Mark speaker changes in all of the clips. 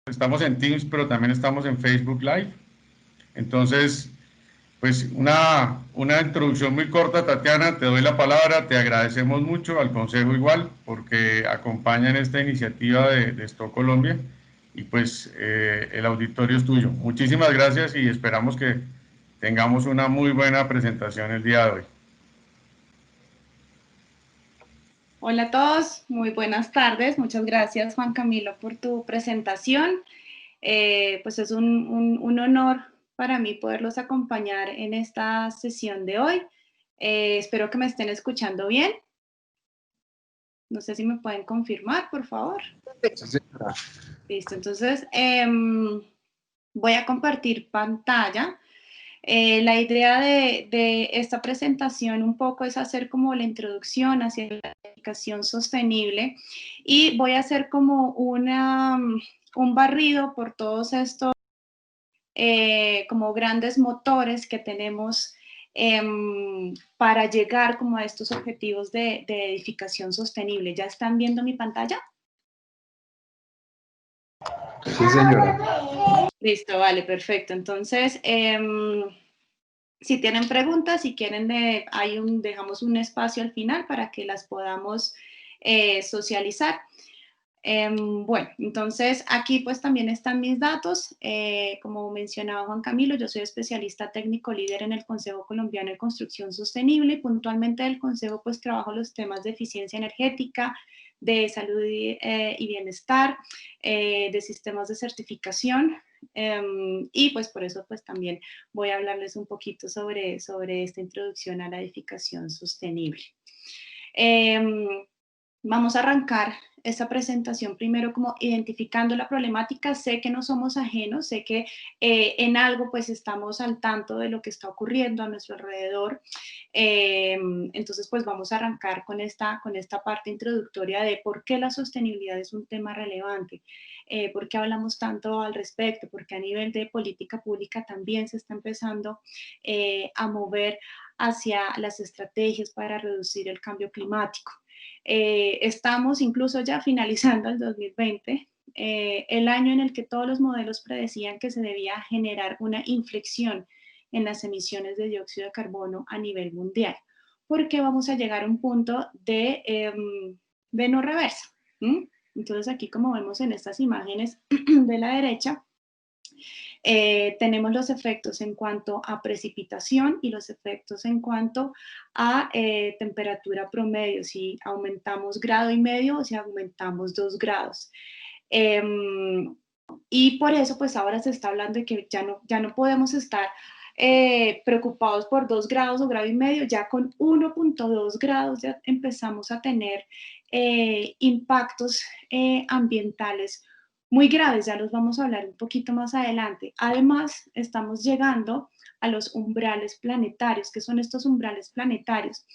Speaker 1: Estamos en Teams, pero también estamos en Facebook Live. Entonces, pues una introducción muy corta, Tatiana, te doy la palabra, te agradecemos mucho, al Consejo igual, porque acompañan esta iniciativa de Stop Colombia, y pues el auditorio es tuyo. Muchísimas gracias y esperamos que tengamos una muy buena presentación el día de hoy.
Speaker 2: Hola a todos, muy buenas tardes. Muchas gracias, Juan Camilo, por tu presentación. Pues es un honor para mí poderlos acompañar en esta sesión de hoy. Espero que me estén escuchando bien. No sé si me pueden confirmar, por favor.
Speaker 3: Sí, señora.
Speaker 2: Listo, entonces voy a compartir pantalla. La idea de esta presentación un poco es hacer como la introducción hacia la edificación sostenible, y voy a hacer como un barrido por todos estos como grandes motores que tenemos para llegar como a estos objetivos de edificación sostenible. ¿Ya están viendo mi pantalla?
Speaker 3: Sí, señora.
Speaker 2: Listo, vale, perfecto. Entonces, si tienen preguntas, si quieren, dejamos un espacio al final para que las podamos socializar. Bueno, entonces aquí pues también están mis datos. Como mencionaba Juan Camilo, yo soy especialista técnico líder en el Consejo Colombiano de Construcción Sostenible, y puntualmente del Consejo pues trabajo los temas de eficiencia energética, de salud y bienestar, de sistemas de certificación, y pues por eso pues también voy a hablarles un poquito sobre esta introducción a la edificación sostenible. Vamos a arrancar esta presentación primero como identificando la problemática. Sé que no somos ajenos, sé que en algo pues estamos al tanto de lo que está ocurriendo a nuestro alrededor. Entonces pues vamos a arrancar con esta parte introductoria de por qué la sostenibilidad es un tema relevante, por qué hablamos tanto al respecto, porque a nivel de política pública también se está empezando a mover hacia las estrategias para reducir el cambio climático. Estamos incluso ya finalizando el 2020, el año en el que todos los modelos predecían que se debía generar una inflexión en las emisiones de dióxido de carbono a nivel mundial, porque vamos a llegar a un punto de no reversa. Entonces aquí, como vemos en estas imágenes de la derecha, tenemos los efectos en cuanto a precipitación y los efectos en cuanto a temperatura promedio, si aumentamos 1,5 grados o si aumentamos 2 grados. Y por eso pues ahora se está hablando de que ya no podemos estar preocupados por 2 grados o 1,5 grados, ya con 1,2 grados ya empezamos a tener impactos ambientales muy graves. Ya los vamos a hablar un poquito más adelante. Además, estamos llegando a los umbrales planetarios. ¿Qué son estos umbrales planetarios?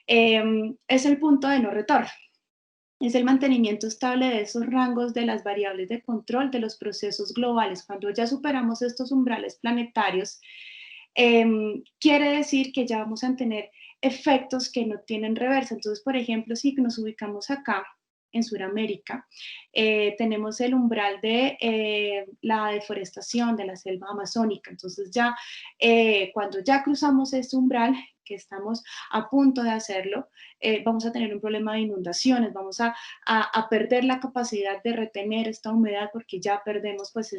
Speaker 2: Es el punto de no retorno. Es el mantenimiento estable de esos rangos de las variables de control de los procesos globales. Cuando ya superamos estos umbrales planetarios, quiere decir que ya vamos a tener efectos que no tienen reversa. Entonces, por ejemplo, si nos ubicamos acá en Sudamérica, tenemos el umbral de la deforestación de la selva amazónica. Entonces ya cuando ya cruzamos este umbral, que estamos a punto de hacerlo, vamos a tener un problema de inundaciones, vamos a perder la capacidad de retener esta humedad, porque ya perdemos pues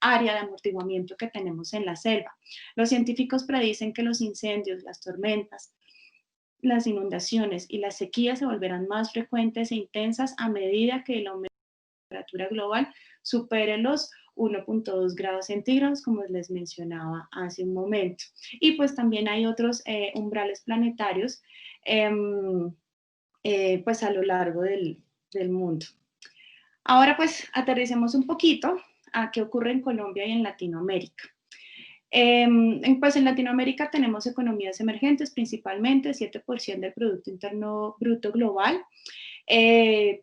Speaker 2: área de amortiguamiento que tenemos en la selva. Los científicos predicen que los incendios, las tormentas, las inundaciones y las sequías se volverán más frecuentes e intensas a medida que la temperatura global supere los 1,2 grados centígrados, como les mencionaba hace un momento. Y pues también hay otros umbrales planetarios pues a lo largo del mundo. Ahora pues aterricemos un poquito a qué ocurre en Colombia y en Latinoamérica. Pues en Latinoamérica tenemos economías emergentes, principalmente 7% del Producto Interno Bruto global.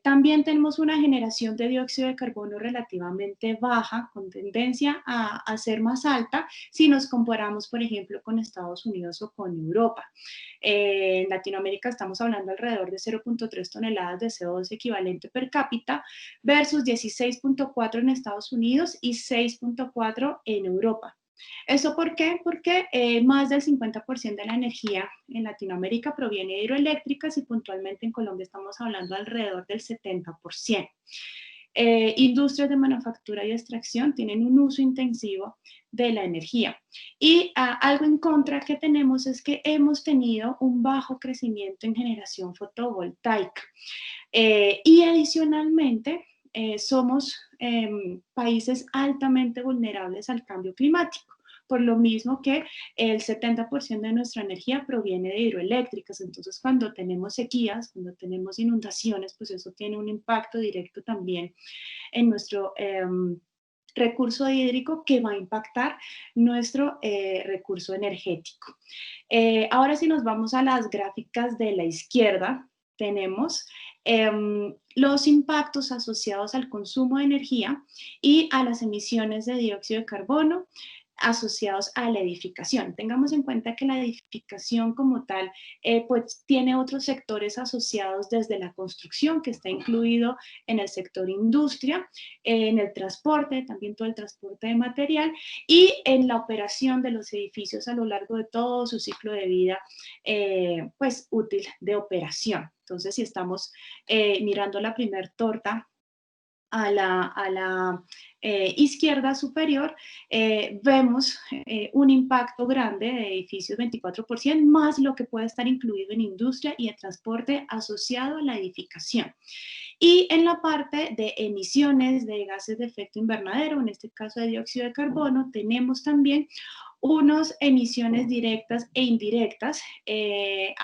Speaker 2: También tenemos una generación de dióxido de carbono relativamente baja, con tendencia a ser más alta si nos comparamos, por ejemplo, con Estados Unidos o con Europa. En Latinoamérica estamos hablando alrededor de 0,3 toneladas de CO2 equivalente per cápita versus 16,4 en Estados Unidos y 6,4 en Europa. ¿Eso por qué? Porque más del 50% de la energía en Latinoamérica proviene de hidroeléctricas y puntualmente en Colombia estamos hablando alrededor del 70%. Industrias de manufactura y extracción tienen un uso intensivo de la energía. Y algo en contra que tenemos es que hemos tenido un bajo crecimiento en generación fotovoltaica. Y adicionalmente, somos países altamente vulnerables al cambio climático, por lo mismo que el 70% de nuestra energía proviene de hidroeléctricas. Entonces, cuando tenemos sequías, cuando tenemos inundaciones, pues eso tiene un impacto directo también en nuestro recurso hídrico que va a impactar nuestro recurso energético. Ahora si nos vamos a las gráficas de la izquierda, tenemos los impactos asociados al consumo de energía y a las emisiones de dióxido de carbono asociados a la edificación. Tengamos en cuenta que la edificación como tal, pues tiene otros sectores asociados desde la construcción, que está incluido en el sector industria, en el transporte, también todo el transporte de material, y en la operación de los edificios a lo largo de todo su ciclo de vida, pues útil de operación. Entonces, si estamos mirando la primer torta a la izquierda superior, vemos un impacto grande de edificios 24%, más lo que puede estar incluido en industria y el transporte asociado a la edificación. Y en la parte de emisiones de gases de efecto invernadero, en este caso de dióxido de carbono, tenemos también unas emisiones directas e indirectas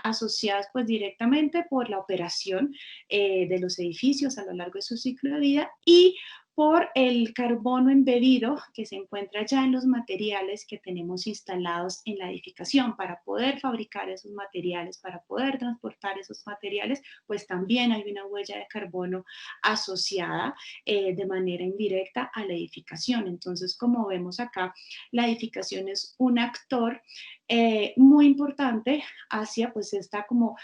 Speaker 2: asociadas pues directamente por la operación de los edificios a lo largo de su ciclo de vida y por el carbono embebido que se encuentra ya en los materiales que tenemos instalados en la edificación. Para poder fabricar esos materiales, para poder transportar esos materiales, pues también hay una huella de carbono asociada de manera indirecta a la edificación. Entonces, como vemos acá, la edificación es un actor muy importante hacia pues esta como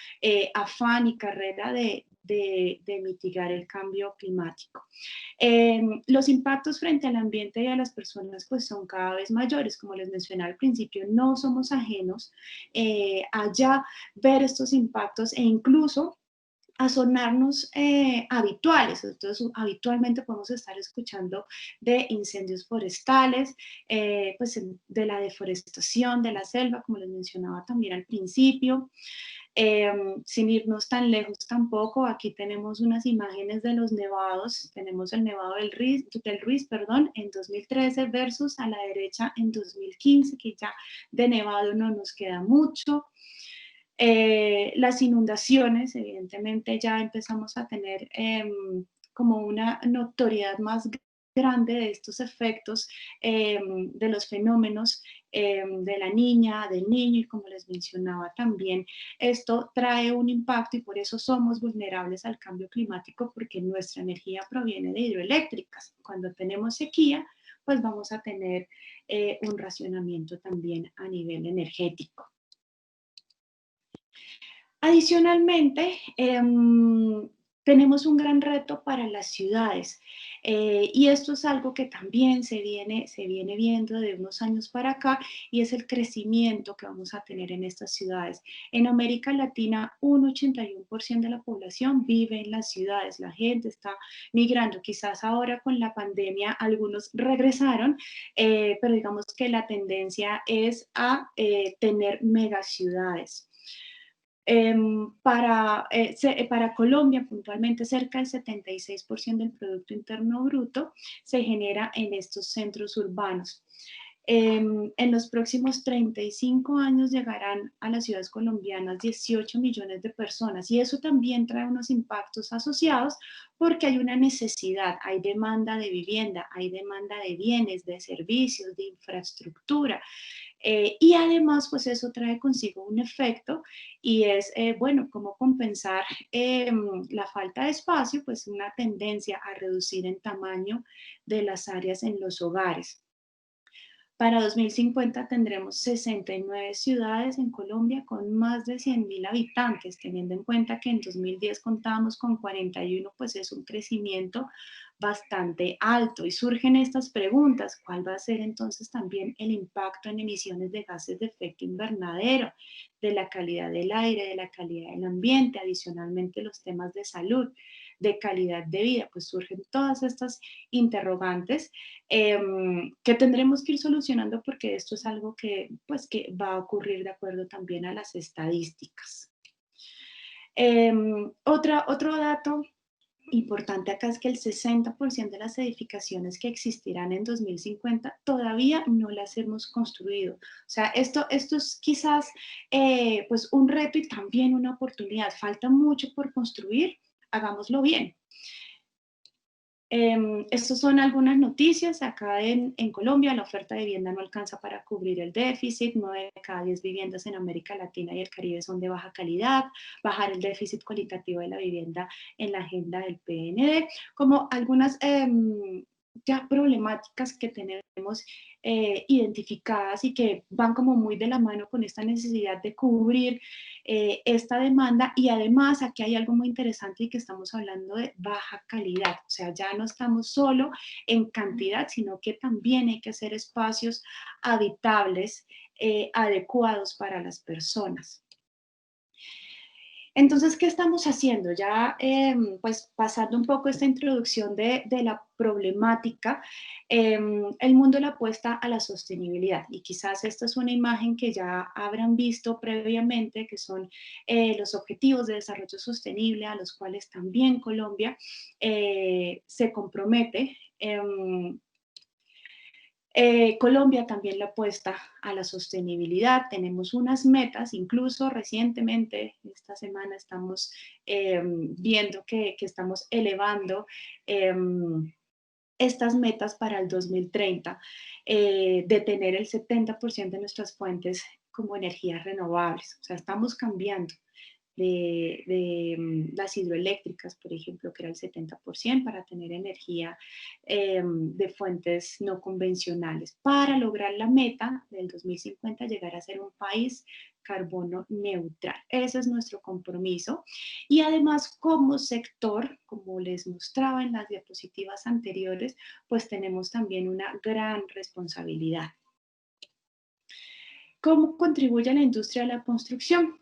Speaker 2: afán y carrera de mitigar el cambio climático. Los impactos frente al ambiente y a las personas pues son cada vez mayores, como les mencioné al principio, no somos ajenos a ya ver estos impactos e incluso a sonarnos habituales. Entonces, habitualmente podemos estar escuchando de incendios forestales, pues de la deforestación de la selva, como les mencionaba también al principio. Sin irnos tan lejos tampoco, aquí tenemos unas imágenes de los nevados. Tenemos el nevado del Ruiz, perdón, en 2013 versus a la derecha en 2015, que ya de nevado no nos queda mucho. Las inundaciones, evidentemente ya empezamos a tener como una notoriedad más grande de estos efectos de los fenómenos de la niña, del niño, y como les mencionaba también, esto trae un impacto y por eso somos vulnerables al cambio climático, porque nuestra energía proviene de hidroeléctricas. Cuando tenemos sequía, pues vamos a tener un racionamiento también a nivel energético. Adicionalmente, tenemos un gran reto para las ciudades y esto es algo que también se viene viendo de unos años para acá y es el crecimiento que vamos a tener en estas ciudades. En América Latina, un 81% de la población vive en las ciudades, la gente está migrando. Quizás ahora con la pandemia algunos regresaron, pero digamos que la tendencia es a tener megaciudades. Para Colombia, puntualmente, cerca del 76% del Producto Interno Bruto se genera en estos centros urbanos. En los próximos 35 años llegarán a las ciudades colombianas 18 millones de personas y eso también trae unos impactos asociados porque hay una necesidad, hay demanda de vivienda, hay demanda de bienes, de servicios, de infraestructura. Y además, pues eso trae consigo un efecto y es, bueno, cómo compensar la falta de espacio, pues una tendencia a reducir en tamaño de las áreas en los hogares. Para 2050 tendremos 69 ciudades en Colombia con más de 100.000 habitantes, teniendo en cuenta que en 2010 contábamos con 41, pues es un crecimiento bastante alto. Y surgen estas preguntas: ¿cuál va a ser entonces también el impacto en emisiones de gases de efecto invernadero, de la calidad del aire, de la calidad del ambiente? Adicionalmente, los temas de salud, de calidad de vida, pues surgen todas estas interrogantes que tendremos que ir solucionando, porque esto es algo que, pues, que va a ocurrir de acuerdo también a las estadísticas. Otro dato importante acá es que el 60% de las edificaciones que existirán en 2050 todavía no las hemos construido. O sea, esto es quizás pues un reto y también una oportunidad. Falta mucho por construir, hagámoslo bien. Estas son algunas noticias. Acá en Colombia la oferta de vivienda no alcanza para cubrir el déficit. 9 de cada 10 viviendas en América Latina y el Caribe son de baja calidad. Bajar el déficit cualitativo de la vivienda en la agenda del PND. Como algunas ya problemáticas que tenemos identificadas y que van como muy de la mano con esta necesidad de cubrir esta demanda. Y además aquí hay algo muy interesante y que estamos hablando de baja calidad, o sea, ya no estamos solo en cantidad, sino que también hay que hacer espacios habitables adecuados para las personas. Entonces, ¿qué estamos haciendo? Ya, pues, pasando un poco esta introducción de la problemática, el mundo le apuesta a la sostenibilidad, y quizás esta es una imagen que ya habrán visto previamente, que son los Objetivos de Desarrollo Sostenible, a los cuales también Colombia se compromete. Colombia también le apuesta a la sostenibilidad. Tenemos unas metas, incluso recientemente, esta semana estamos viendo que estamos elevando estas metas para el 2030, de tener el 70% de nuestras fuentes como energías renovables. O sea, estamos cambiando las hidroeléctricas, por ejemplo, que era el 70%, para tener energía de fuentes no convencionales, para lograr la meta del 2050, llegar a ser un país carbono neutral. Ese es nuestro compromiso. Y además, como sector, como les mostraba en las diapositivas anteriores, pues tenemos también una gran responsabilidad. ¿Cómo contribuye la industria de la construcción?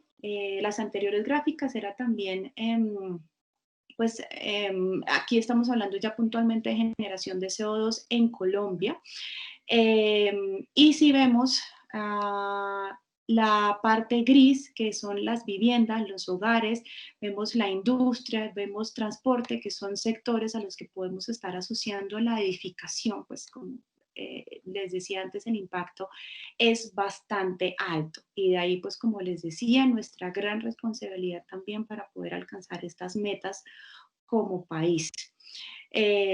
Speaker 2: Las anteriores gráficas era también, pues aquí estamos hablando ya puntualmente de generación de CO2 en Colombia. Y si vemos la parte gris, que son las viviendas, los hogares, vemos la industria, vemos transporte, que son sectores a los que podemos estar asociando la edificación, pues como les decía antes, el impacto es bastante alto. Y de ahí, pues como les decía, nuestra gran responsabilidad también para poder alcanzar estas metas como país.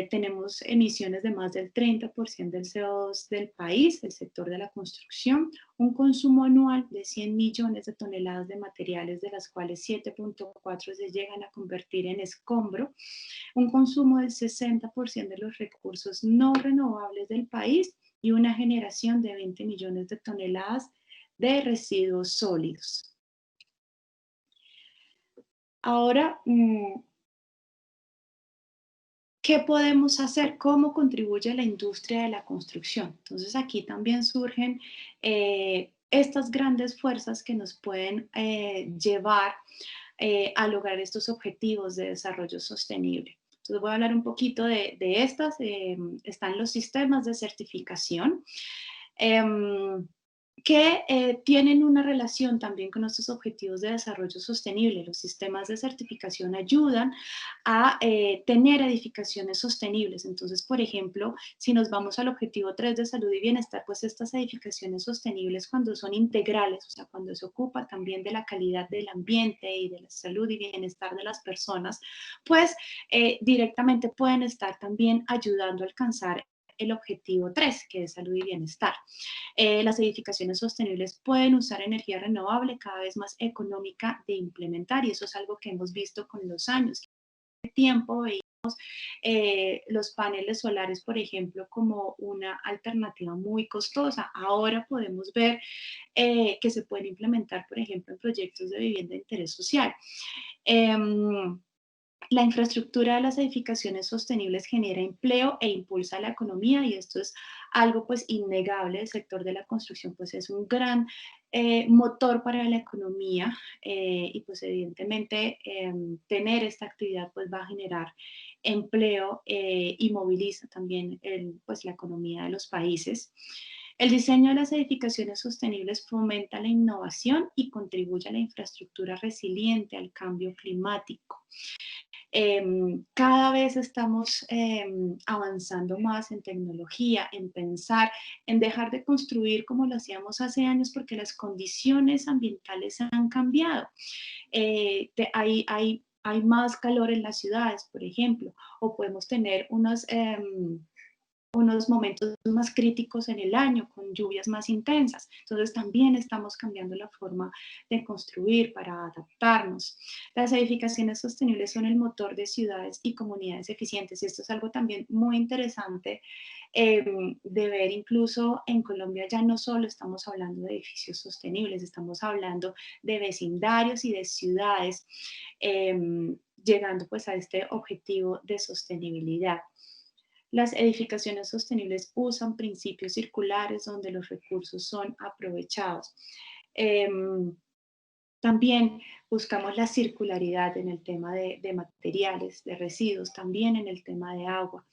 Speaker 2: Tenemos emisiones de más del 30% del CO2 del país, el sector de la construcción, un consumo anual de 100 millones de toneladas de materiales, de las cuales 7.4 se llegan a convertir en escombro, un consumo del 60% de los recursos no renovables del país y una generación de 20 millones de toneladas de residuos sólidos. Ahora, ¿qué podemos hacer? ¿Cómo contribuye la industria de la construcción? Entonces aquí también surgen estas grandes fuerzas que nos pueden llevar a lograr estos objetivos de desarrollo sostenible. Entonces voy a hablar un poquito de estas. Están los sistemas de certificación. Que tienen una relación también con nuestros objetivos de desarrollo sostenible. Los sistemas de certificación ayudan a tener edificaciones sostenibles. Entonces, por ejemplo, si nos vamos al objetivo 3 de salud y bienestar, pues estas edificaciones sostenibles, cuando son integrales, o sea, cuando se ocupa también de la calidad del ambiente y de la salud y bienestar de las personas, pues directamente pueden estar también ayudando a alcanzar el objetivo 3, que es salud y bienestar. Las edificaciones sostenibles pueden usar energía renovable cada vez más económica de implementar, y eso es algo que hemos visto con los años. Tiempo los paneles solares, por ejemplo, como una alternativa muy costosa. Ahora podemos ver que se pueden implementar, por ejemplo, en proyectos de vivienda de interés social. La infraestructura de las edificaciones sostenibles genera empleo e impulsa la economía, y esto es algo pues innegable. El sector de la construcción pues es un gran motor para la economía, y pues evidentemente tener esta actividad pues va a generar empleo y moviliza también pues la economía de los países. El diseño de las edificaciones sostenibles fomenta la innovación y contribuye a la infraestructura resiliente al cambio climático. Cada vez estamos avanzando más en tecnología, en pensar, en dejar de construir como lo hacíamos hace años, porque las condiciones ambientales han cambiado. Hay más calor en las ciudades, por ejemplo, o podemos tener unos momentos más críticos en el año, con lluvias más intensas. Entonces también estamos cambiando la forma de construir para adaptarnos. Las edificaciones sostenibles son el motor de ciudades y comunidades eficientes, y esto es algo también muy interesante de ver. Incluso en Colombia ya no solo estamos hablando de edificios sostenibles, estamos hablando de vecindarios y de ciudades llegando pues a este objetivo de sostenibilidad. Las edificaciones sostenibles usan principios circulares donde los recursos son aprovechados. Em, También buscamos la circularidad en el tema de materiales, de residuos, también en el tema de agua.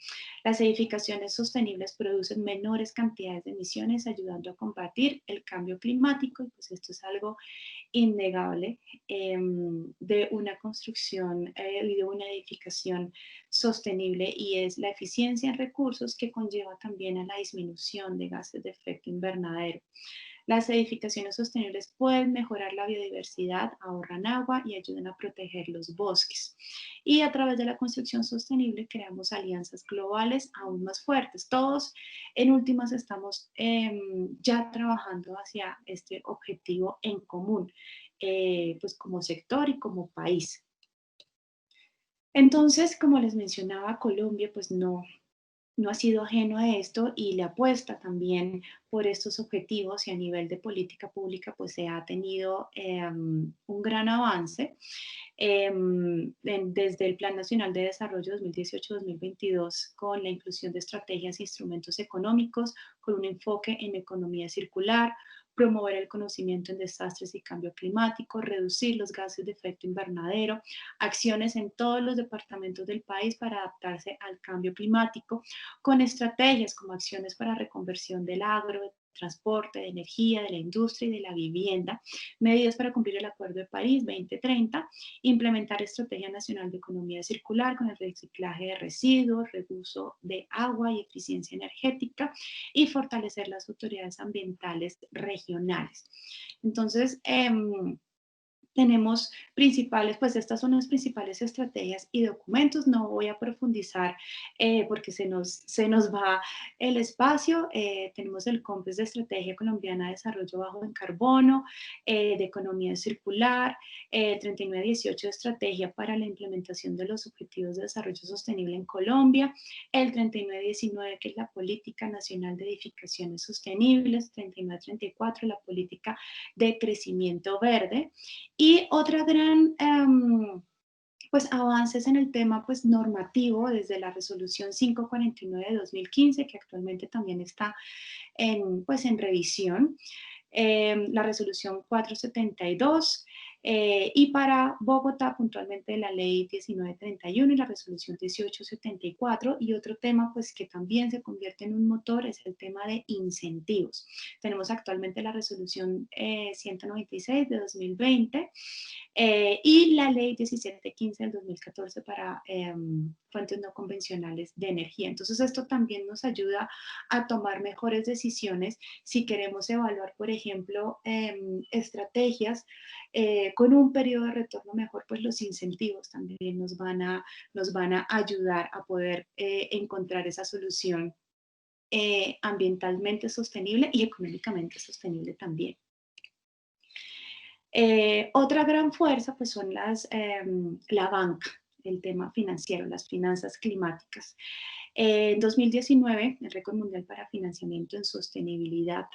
Speaker 2: Las edificaciones sostenibles producen menores cantidades de emisiones, ayudando a combatir el cambio climático, y pues esto es algo innegable de una construcción y de una edificación sostenible, y es la eficiencia en recursos, que conlleva también a la disminución de gases de efecto invernadero. Las edificaciones sostenibles pueden mejorar la biodiversidad, ahorran agua y ayudan a proteger los bosques. Y a través de la construcción sostenible creamos alianzas globales aún más fuertes. Todos en últimas estamos ya trabajando hacia este objetivo en común, pues como sector y como país. Entonces, como les mencionaba, Colombia pues no ha sido ajeno a esto, y le apuesta también por estos objetivos, y a nivel de política pública pues se ha tenido un gran avance desde el Plan Nacional de Desarrollo 2018-2022, con la inclusión de estrategias e instrumentos económicos con un enfoque en economía circular, promover el conocimiento en desastres y cambio climático, reducir los gases de efecto invernadero, acciones en todos los departamentos del país para adaptarse al cambio climático, con estrategias como acciones para reconversión del agro, de transporte, de energía, de la industria y de la vivienda, medidas para cumplir el Acuerdo de París 2030, implementar Estrategia Nacional de Economía Circular con el reciclaje de residuos, reuso de agua y eficiencia energética, y fortalecer las autoridades ambientales regionales. Entonces, tenemos principales, pues estas son las principales estrategias y documentos. No voy a profundizar porque se nos va el espacio. Tenemos el COMPES de Estrategia Colombiana de Desarrollo Bajo en Carbono, de Economía Circular, 3918 de Estrategia para la Implementación de los Objetivos de Desarrollo Sostenible en Colombia, el 3919 que es la Política Nacional de Edificaciones Sostenibles, 3934 la Política de Crecimiento Verde. Y otra gran pues avances en el tema pues normativo, desde la resolución 549 de 2015, que actualmente también está pues en revisión, la resolución 472, y para Bogotá puntualmente la ley 1931 y la resolución 1874. Y otro tema pues que también se convierte en un motor es el tema de incentivos. Tenemos actualmente la resolución 196 de 2020 y la ley 1715 del 2014 para fuentes no convencionales de energía. Entonces esto también nos ayuda a tomar mejores decisiones si queremos evaluar, por ejemplo, estrategias con un periodo de retorno mejor. Pues los incentivos también nos van a ayudar a poder encontrar esa solución ambientalmente sostenible y económicamente sostenible también. Otra gran fuerza pues son la banca, el tema financiero, las finanzas climáticas. En 2019, el récord mundial para financiamiento en sostenibilidad,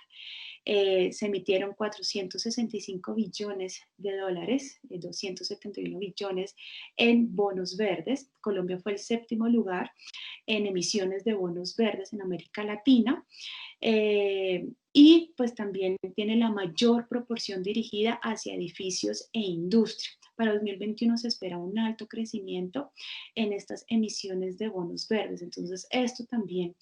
Speaker 2: se emitieron 465 billones de dólares, 271 billones en bonos verdes. Colombia fue el séptimo lugar en emisiones de bonos verdes en América Latina. Y pues también tiene la mayor proporción dirigida hacia edificios e industria. Para 2021 se espera un alto crecimiento en estas emisiones de bonos verdes. Entonces, esto también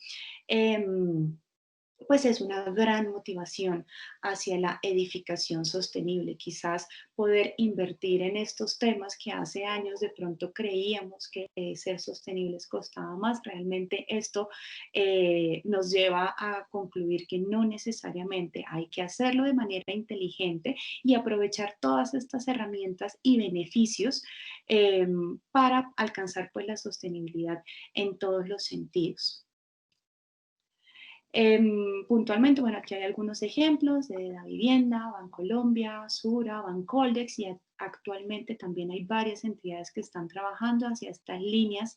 Speaker 2: pues es una gran motivación hacia la edificación sostenible, quizás poder invertir en estos temas que hace años de pronto creíamos que ser sostenibles costaba más. Realmente esto nos lleva a concluir que no necesariamente hay que hacerlo de manera inteligente y aprovechar todas estas herramientas y beneficios para alcanzar pues la sostenibilidad en todos los sentidos. Puntualmente, bueno, aquí hay algunos ejemplos de la vivienda, Bancolombia, Sura, Bancoldex, y actualmente también hay varias entidades que están trabajando hacia estas líneas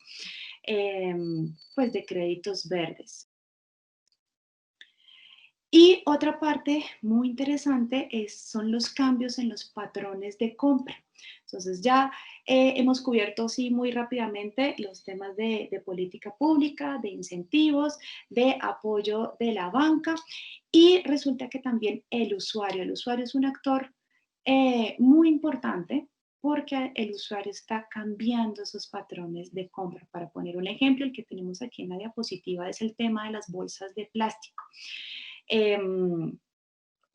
Speaker 2: pues de créditos verdes. Y otra parte muy interesante son los cambios en los patrones de compra. Entonces ya hemos cubierto, sí, muy rápidamente los temas de política pública, de incentivos, de apoyo de la banca, y resulta que también el usuario es un actor muy importante porque el usuario está cambiando esos patrones de compra. Para poner un ejemplo, el que tenemos aquí en la diapositiva es el tema de las bolsas de plástico.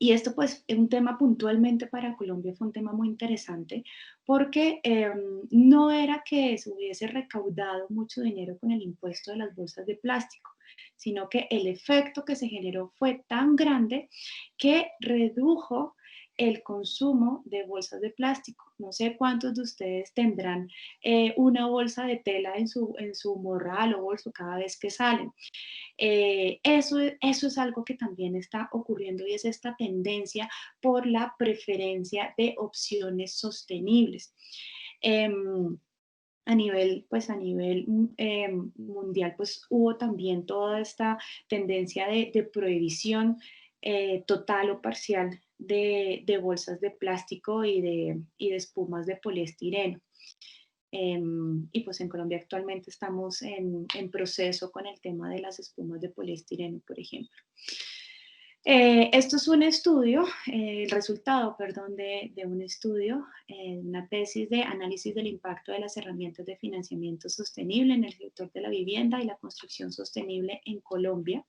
Speaker 2: Y esto pues es un tema puntualmente para Colombia, fue un tema muy interesante porque no era que se hubiese recaudado mucho dinero con el impuesto de las bolsas de plástico, sino que el efecto que se generó fue tan grande que redujo el consumo de bolsas de plástico. No sé cuántos de ustedes tendrán una bolsa de tela en su morral o bolso cada vez que salen. Eso es algo que también está ocurriendo y es esta tendencia por la preferencia de opciones sostenibles. A nivel mundial, pues hubo también toda esta tendencia de prohibición total o parcial de bolsas de plástico y de espumas de poliestireno. Y pues en Colombia actualmente estamos en proceso con el tema de las espumas de poliestireno, por ejemplo. Esto es un estudio, el resultado, perdón, de un estudio, una tesis de análisis del impacto de las herramientas de financiamiento sostenible en el sector de la vivienda y la construcción sostenible en Colombia,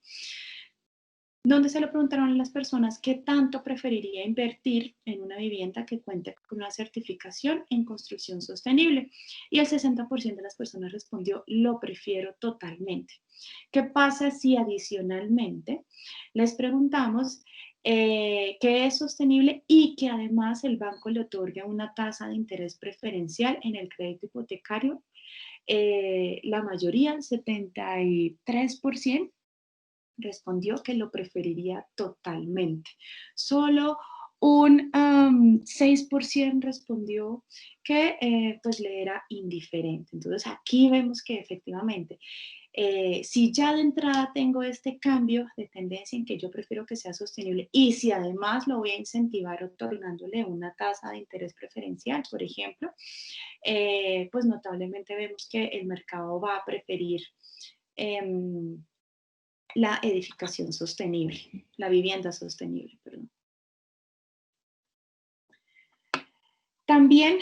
Speaker 2: donde se le preguntaron a las personas qué tanto preferiría invertir en una vivienda que cuente con una certificación en construcción sostenible. Y el 60% de las personas respondió, lo prefiero totalmente. ¿Qué pasa si adicionalmente les preguntamos qué es sostenible y que además el banco le otorga una tasa de interés preferencial en el crédito hipotecario? La mayoría, el 73%, respondió que lo preferiría totalmente. Solo un 6% respondió que pues le era indiferente. Entonces aquí vemos que efectivamente, si ya de entrada tengo este cambio de tendencia en que yo prefiero que sea sostenible y si además lo voy a incentivar otorgándole una tasa de interés preferencial, por ejemplo, pues notablemente vemos que el mercado va a preferir la edificación sostenible, la vivienda sostenible, perdón. También,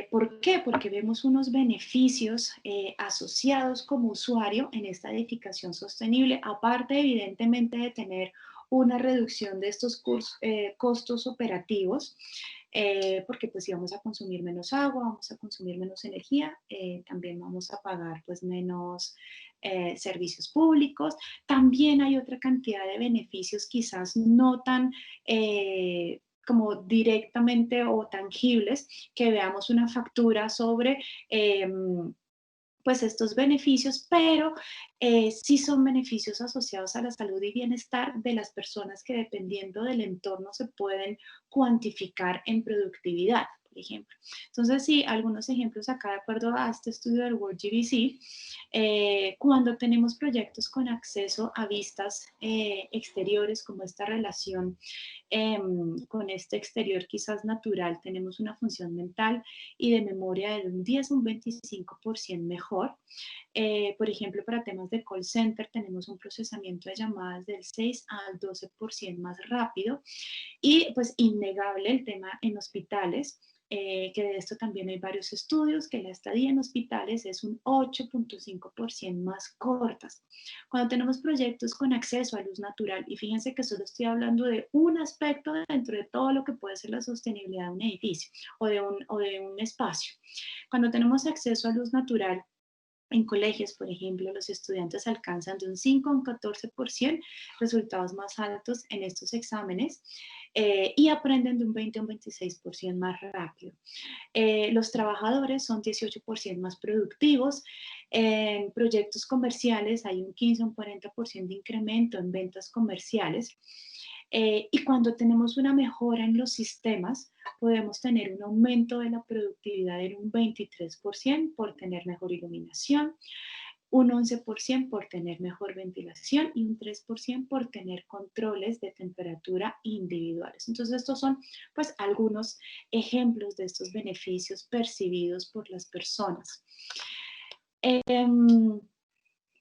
Speaker 2: ¿por qué? Porque vemos unos beneficios asociados como usuario en esta edificación sostenible, aparte evidentemente de tener una reducción de estos costos operativos, porque pues si vamos a consumir menos agua, vamos a consumir menos energía, también vamos a pagar pues menos servicios públicos. También hay otra cantidad de beneficios quizás no tan como directamente o tangibles, que veamos una factura sobre pues estos beneficios, pero sí son beneficios asociados a la salud y bienestar de las personas que dependiendo del entorno se pueden cuantificar en productividad, por ejemplo. Entonces, sí, algunos ejemplos acá de acuerdo a este estudio del World GBC, cuando tenemos proyectos con acceso a vistas exteriores, como esta relación con este exterior quizás natural, tenemos una función mental y de memoria de un 10 a un 25% mejor. Por ejemplo, para temas de call center tenemos un procesamiento de llamadas del 6 al 12% más rápido y pues innegable el tema en hospitales. Que de esto también hay varios estudios, que la estadía en hospitales es un 8.5% más cortas. Cuando tenemos proyectos con acceso a luz natural, y fíjense que solo estoy hablando de un aspecto dentro de todo lo que puede ser la sostenibilidad de un edificio o de un espacio. Cuando tenemos acceso a luz natural, en colegios, por ejemplo, los estudiantes alcanzan de un 5 a un 14% resultados más altos en estos exámenes y aprenden de un 20 a un 26% más rápido. Los trabajadores son 18% más productivos. En proyectos comerciales hay un 15 a un 40% de incremento en ventas comerciales. Y cuando tenemos una mejora en los sistemas, podemos tener un aumento de la productividad en un 23% por tener mejor iluminación, un 11% por tener mejor ventilación y un 3% por tener controles de temperatura individuales. Entonces, estos son pues algunos ejemplos de estos beneficios percibidos por las personas.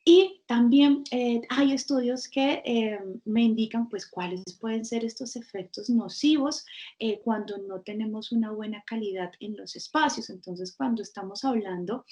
Speaker 2: Y también hay estudios que me indican pues cuáles pueden ser estos efectos nocivos cuando no tenemos una buena calidad en los espacios. Entonces, cuando estamos hablando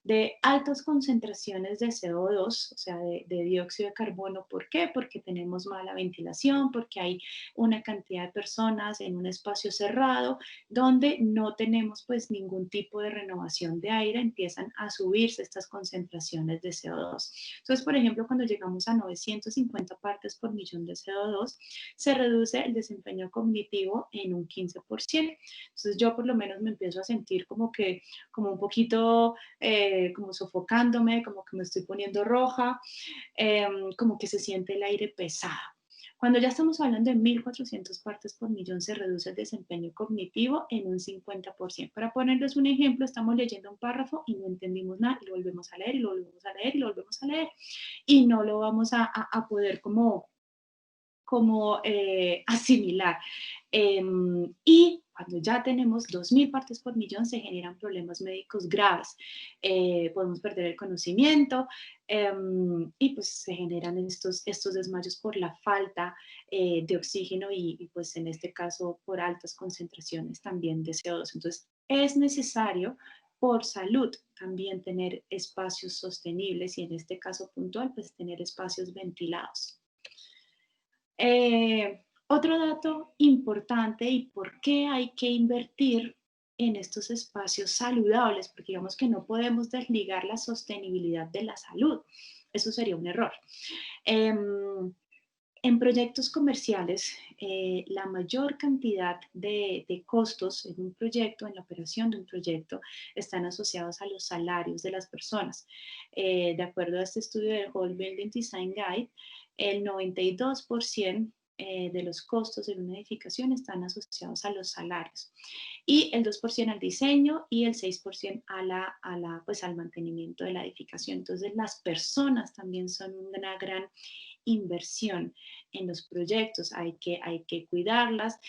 Speaker 2: de altas concentraciones de CO2, o sea, de dióxido de carbono, ¿por qué? Porque tenemos mala ventilación, porque hay una cantidad de personas en un espacio cerrado donde no tenemos pues ningún tipo de renovación de aire, empiezan a subirse estas concentraciones de CO2. Entonces, por ejemplo, cuando llegamos a 950 partes por millón de CO2, se reduce el desempeño cognitivo en un 15%. Entonces, yo por lo menos me empiezo a sentir como que, como un poquito, como sofocándome, como que me estoy poniendo roja, como que se siente el aire pesado. Cuando ya estamos hablando de 1.400 partes por millón, se reduce el desempeño cognitivo en un 50%. Para ponerles un ejemplo, estamos leyendo un párrafo y no entendimos nada y lo volvemos a leer y lo volvemos a leer y lo volvemos a leer y no lo vamos a poder como asimilar. Y cuando ya tenemos 2.000 partes por millón se generan problemas médicos graves. Podemos perder el conocimiento y pues se generan estos desmayos por la falta de oxígeno y pues en este caso por altas concentraciones también de CO2. Entonces es necesario por salud también tener espacios sostenibles y en este caso puntual pues tener espacios ventilados. Otro dato importante y por qué hay que invertir en estos espacios saludables, porque digamos que no podemos desligar la sostenibilidad de la salud. Eso sería un error. En proyectos comerciales, la mayor cantidad de costos en un proyecto, en la operación de un proyecto, están asociados a los salarios de las personas. De acuerdo a este estudio del Whole Building Design Guide, el 92% de los costos en una edificación están asociados a los salarios y el 2% al diseño y el 6% pues, al mantenimiento de la edificación. Entonces, las personas también son una gran inversión en los proyectos, hay que cuidarlas,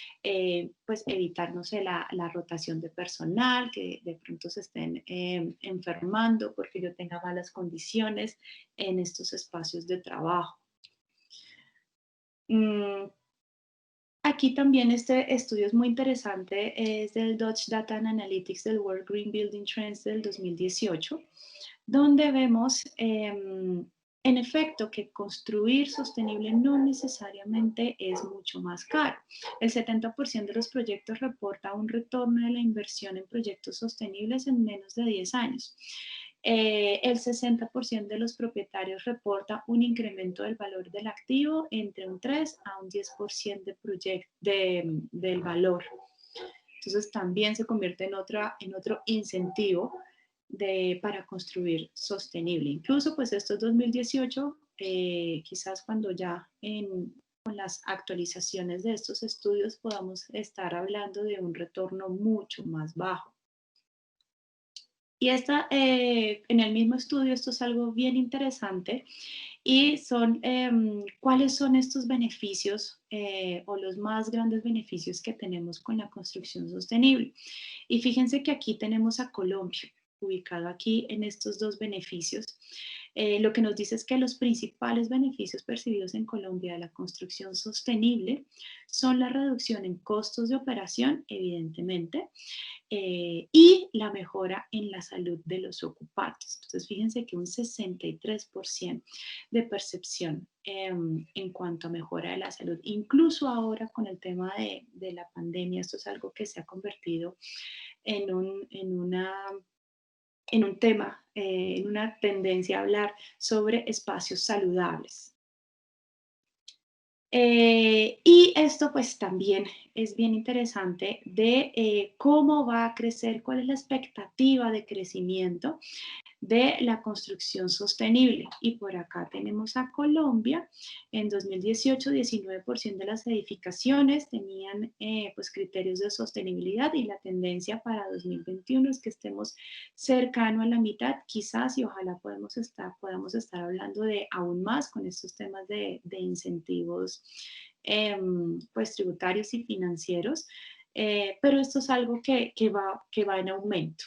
Speaker 2: pues evitar, no sé, la rotación de personal, que de pronto se estén enfermando porque yo tenga malas condiciones en estos espacios de trabajo. Aquí también este estudio es muy interesante, es del Dodge Data and Analytics del World Green Building Trends del 2018, donde vemos en efecto que construir sostenible no necesariamente es mucho más caro. El 70% de los proyectos reporta un retorno de la inversión en proyectos sostenibles en menos de 10 años. El 60% de los propietarios reporta un incremento del valor del activo entre un 3 a un 10% del valor. Entonces también se convierte en otro incentivo para construir sostenible. Incluso pues esto es 2018, quizás cuando ya con las actualizaciones de estos estudios podamos estar hablando de un retorno mucho más bajo. Y en el mismo estudio esto es algo bien interesante y son cuáles son estos beneficios o los más grandes beneficios que tenemos con la construcción sostenible. Y fíjense que aquí tenemos a Colombia ubicado aquí en estos dos beneficios. Lo que nos dice es que los principales beneficios percibidos en Colombia de la construcción sostenible son la reducción en costos de operación, evidentemente, y la mejora en la salud de los ocupantes. Entonces, fíjense que un 63% de percepción en cuanto a mejora de la salud. Incluso ahora con el tema de la pandemia, esto es algo que se ha convertido en un tema, en una tendencia a hablar sobre espacios saludables. Y esto pues también es bien interesante de cómo va a crecer, cuál es la expectativa de crecimiento de la construcción sostenible. Y por acá tenemos a Colombia. En 2018, 19% de las edificaciones tenían pues criterios de sostenibilidad y la tendencia para 2021 es que estemos cercano a la mitad, quizás, y ojalá podamos estar hablando de aún más con estos temas de incentivos pues tributarios y financieros, pero esto es algo que va en aumento.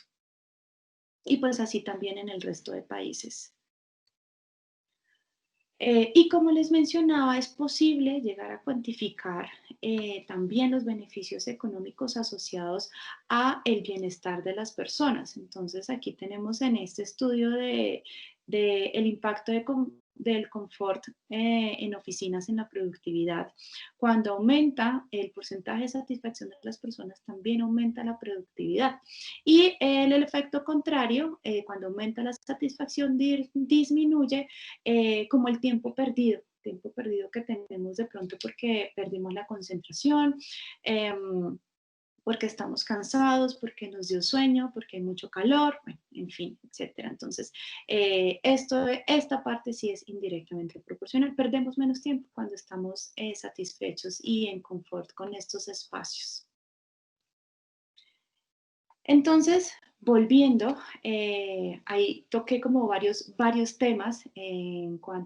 Speaker 2: Y pues así también en el resto de países. Y como les mencionaba, es posible llegar a cuantificar también los beneficios económicos asociados a el bienestar de las personas. Entonces aquí tenemos en este estudio el impacto del confort en oficinas en la productividad. Cuando aumenta el porcentaje de satisfacción de las personas, también aumenta la productividad. Y el efecto contrario, cuando aumenta la satisfacción, disminuye como el tiempo perdido que tenemos de pronto porque perdimos la concentración, porque estamos cansados, porque nos dio sueño, porque hay mucho calor, bueno, en fin, etcétera. Entonces, esta parte sí es indirectamente proporcional. Perdemos menos tiempo cuando estamos satisfechos y en confort con estos espacios. Entonces, volviendo, ahí toqué como varios temas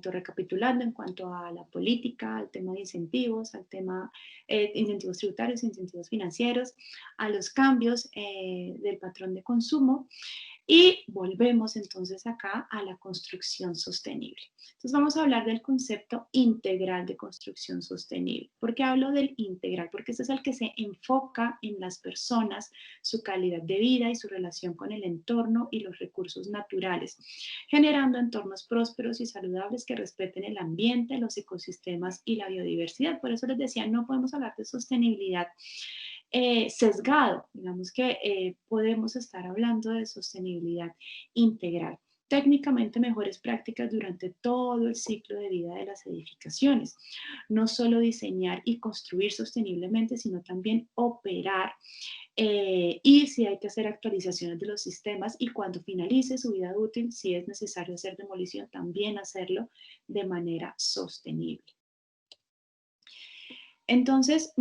Speaker 2: recapitulando, en cuanto a la política, al tema de incentivos, al tema de incentivos tributarios, incentivos financieros, a los cambios del patrón de consumo. Y volvemos entonces acá a la construcción sostenible. Entonces vamos a hablar del concepto integral de construcción sostenible. ¿Por qué hablo del integral? Porque este es el que se enfoca en las personas, su calidad de vida y su relación con el entorno y los recursos naturales, generando entornos prósperos y saludables que respeten el ambiente, los ecosistemas y la biodiversidad. Por eso les decía, no podemos hablar de sostenibilidad sesgado, digamos que podemos estar hablando de sostenibilidad integral. Técnicamente mejores prácticas durante todo el ciclo de vida de las edificaciones. No solo diseñar y construir sosteniblemente, sino también operar y si hay que hacer actualizaciones de los sistemas y cuando finalice su vida útil, si es necesario hacer demolición, también hacerlo de manera sostenible. Entonces,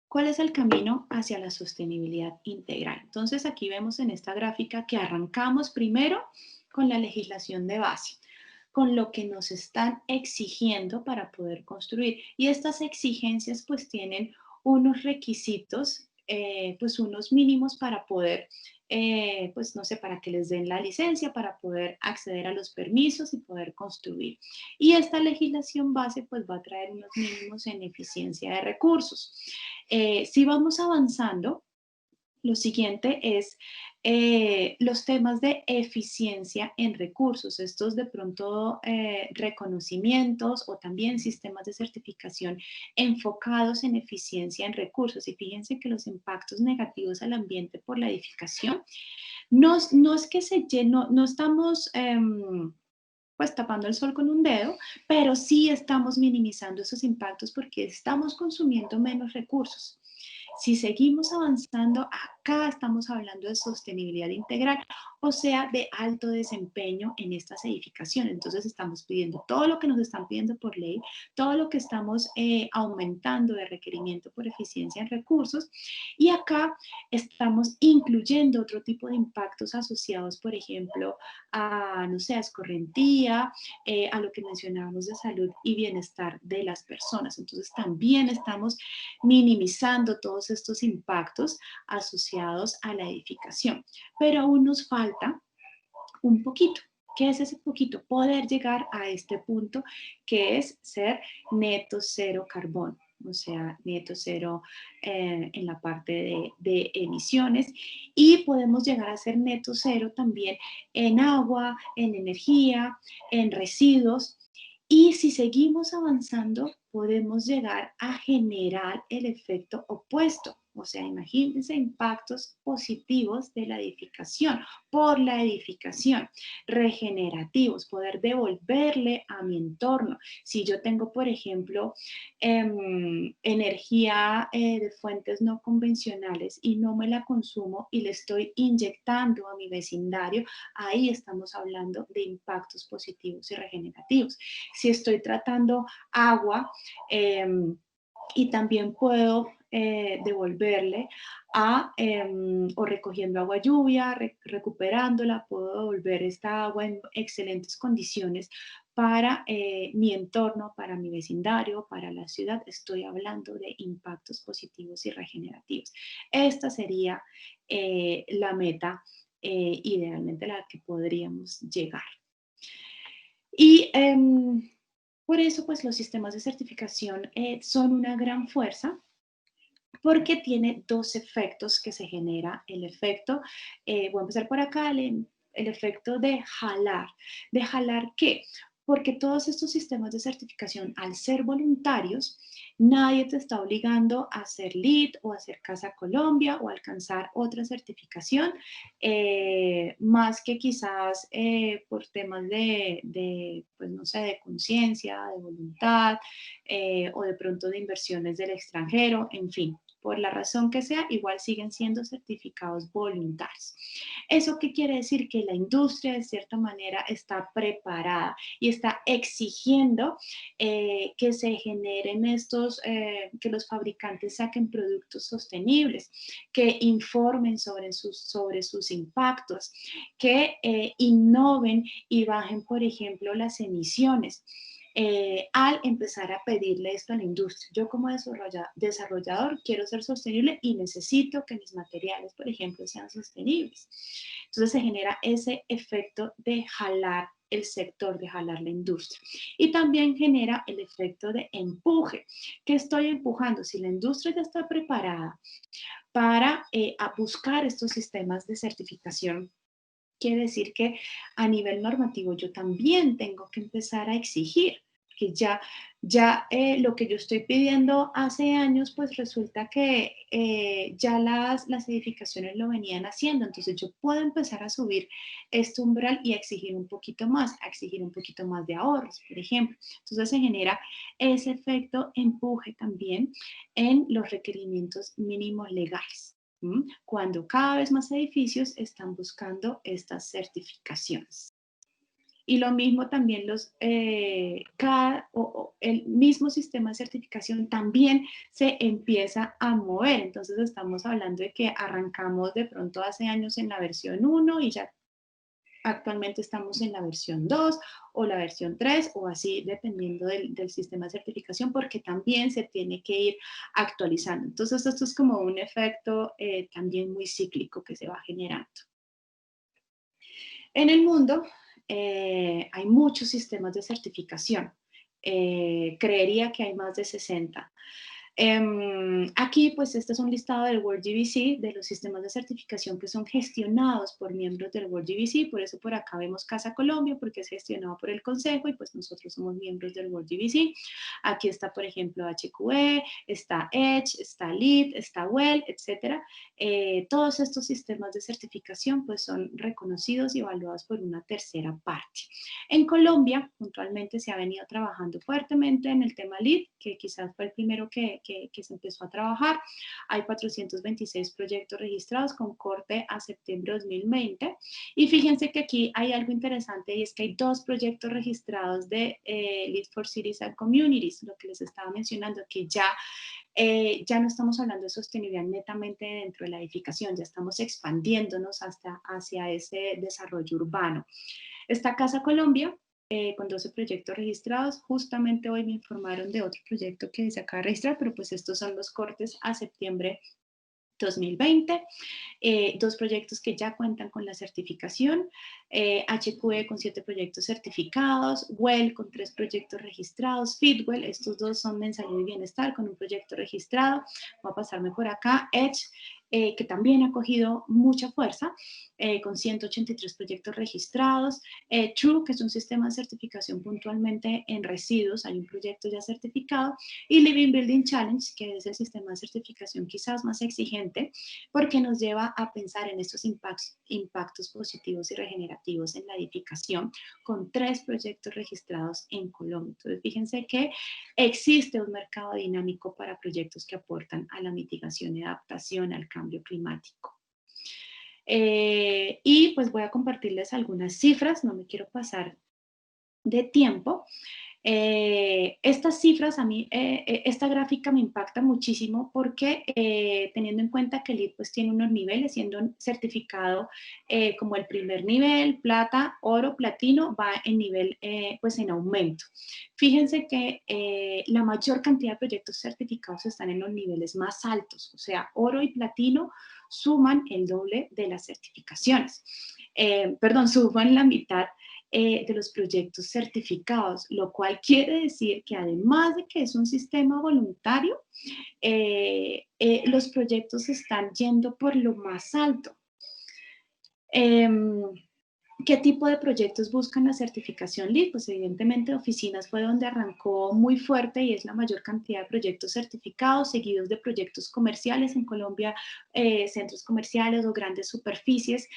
Speaker 2: ¿cuál es el camino hacia la sostenibilidad integral? Entonces, aquí vemos en esta gráfica que arrancamos primero con la legislación de base, con lo que nos están exigiendo para poder construir. Y estas exigencias pues tienen unos requisitos, pues unos mínimos para poder, pues no sé, para que les den la licencia, para poder acceder a los permisos y poder construir. Y esta legislación base pues va a traer unos mínimos en eficiencia de recursos. Si vamos avanzando, lo siguiente es los temas de eficiencia en recursos, estos de pronto reconocimientos o también sistemas de certificación enfocados en eficiencia en recursos. Y fíjense que los impactos negativos al ambiente por la edificación no es que no estamos pues tapando el sol con un dedo, pero sí estamos minimizando esos impactos porque estamos consumiendo menos recursos. Si seguimos avanzando acá estamos hablando de sostenibilidad integral, o sea, de alto desempeño en estas edificaciones. Entonces estamos pidiendo todo lo que nos están pidiendo por ley, todo lo que estamos aumentando de requerimiento por eficiencia en recursos, y acá estamos incluyendo otro tipo de impactos asociados, por ejemplo, a, no sé, a escorrentía, a lo que mencionábamos de salud y bienestar de las personas. Entonces también estamos minimizando todos estos impactos asociados a la edificación. Pero aún nos falta un poquito. ¿Qué es ese poquito? Poder llegar a este punto que es ser neto cero carbono, o sea, neto cero en la parte de emisiones, y podemos llegar a ser neto cero también en agua, en energía, en residuos, y si seguimos avanzando podemos llegar a generar el efecto opuesto. O sea, imagínense impactos positivos de la edificación, por la edificación, regenerativos, poder devolverle a mi entorno. Si yo tengo, por ejemplo, energía de fuentes no convencionales y no me la consumo y le estoy inyectando a mi vecindario, ahí estamos hablando de impactos positivos y regenerativos. Si estoy tratando agua, y también puedo devolverle o recogiendo agua lluvia, recuperándola, puedo devolver esta agua en excelentes condiciones para mi entorno, para mi vecindario, para la ciudad. Estoy hablando de impactos positivos y regenerativos. Esta sería la meta idealmente a la que podríamos llegar. Y por eso, pues los sistemas de certificación son una gran fuerza, porque tiene dos efectos que se genera. El efecto, voy a empezar por acá, el efecto de jalar. ¿De jalar qué? Porque todos estos sistemas de certificación, al ser voluntarios, nadie te está obligando a hacer LEED o a hacer Casa Colombia o a alcanzar otra certificación, más que quizás por temas pues no sé, de conciencia, de voluntad, o de pronto de inversiones del extranjero, en fin. Por la razón que sea, igual siguen siendo certificados voluntarios. ¿Eso qué quiere decir? Que la industria de cierta manera está preparada y está exigiendo que se generen estos, que los fabricantes saquen productos sostenibles, que informen sobre sus impactos, que innoven y bajen, por ejemplo, las emisiones. Al empezar a pedirle esto a la industria. Yo como desarrollador quiero ser sostenible y necesito que mis materiales, por ejemplo, sean sostenibles. Entonces se genera ese efecto de jalar el sector, de jalar la industria. Y también genera el efecto de empuje. ¿Qué estoy empujando? Si la industria ya está preparada para a buscar estos sistemas de certificación, quiere decir que a nivel normativo yo también tengo que empezar a exigir, que ya lo que yo estoy pidiendo hace años, pues resulta que ya las edificaciones lo venían haciendo, entonces yo puedo empezar a subir este umbral y a exigir un poquito más de ahorros, por ejemplo. Entonces se genera ese efecto empuje también en los requerimientos mínimos legales, cuando cada vez más edificios están buscando estas certificaciones. Y lo mismo también el mismo sistema de certificación también se empieza a mover. Entonces estamos hablando de que arrancamos de pronto hace años en la versión 1 y ya actualmente estamos en la versión 2 o la versión 3 o así, dependiendo del sistema de certificación, porque también se tiene que ir actualizando. Entonces, esto es como un efecto también muy cíclico que se va generando. En el mundo hay muchos sistemas de certificación. Creería que hay más de 60. Aquí, pues, este es un listado del World GBC, de los sistemas de certificación que son gestionados por miembros del World GBC, por eso por acá vemos Casa Colombia, porque es gestionado por el Consejo y pues nosotros somos miembros del World GBC. Aquí está, por ejemplo, HQE, está EDGE, está LEED, está WELL, etc. Todos estos sistemas de certificación pues son reconocidos y evaluados por una tercera parte. En Colombia, puntualmente, se ha venido trabajando fuertemente en el tema LEED, que quizás fue el primero que que se empezó a trabajar. Hay 426 proyectos registrados con corte a septiembre de 2020. Y fíjense que aquí hay algo interesante y es que hay 2 proyectos registrados de Lead for Cities and Communities, lo que les estaba mencionando, que ya no estamos hablando de sostenibilidad netamente dentro de la edificación, ya estamos expandiéndonos hacia ese desarrollo urbano. Está Casa Colombia, con 12 proyectos registrados. Justamente hoy me informaron de otro proyecto que se acaba de registrar, pero pues estos son los cortes a septiembre 2020. 2 proyectos que ya cuentan con la certificación, HQE con 7 proyectos certificados, Well con 3 proyectos registrados, Fitwell, estos 2 son de salud y bienestar con un proyecto registrado. Voy a pasarme por acá, Edge, que también ha cogido mucha fuerza, con 183 proyectos registrados, True, que es un sistema de certificación puntualmente en residuos, hay un proyecto ya certificado, y Living Building Challenge, que es el sistema de certificación quizás más exigente, porque nos lleva a pensar en estos impactos positivos y regenerativos en la edificación, con 3 proyectos registrados en Colombia. Entonces, fíjense que existe un mercado dinámico para proyectos que aportan a la mitigación y adaptación al cambio climático. Y pues voy a compartirles algunas cifras, no me quiero pasar de tiempo. Estas cifras a mí, esta gráfica me impacta muchísimo porque teniendo en cuenta que el LEED pues tiene unos niveles, siendo certificado como el primer nivel, plata, oro, platino, va en nivel pues en aumento. Fíjense que la mayor cantidad de proyectos certificados están en los niveles más altos, o sea, oro y platino suman el doble de las certificaciones. Suman la mitad de los proyectos certificados, lo cual quiere decir que además de que es un sistema voluntario, los proyectos están yendo por lo más alto. ¿Qué tipo de proyectos buscan la certificación LEED? Pues evidentemente oficinas fue donde arrancó muy fuerte y es la mayor cantidad de proyectos certificados, seguidos de proyectos comerciales. En Colombia, centros comerciales o grandes superficies,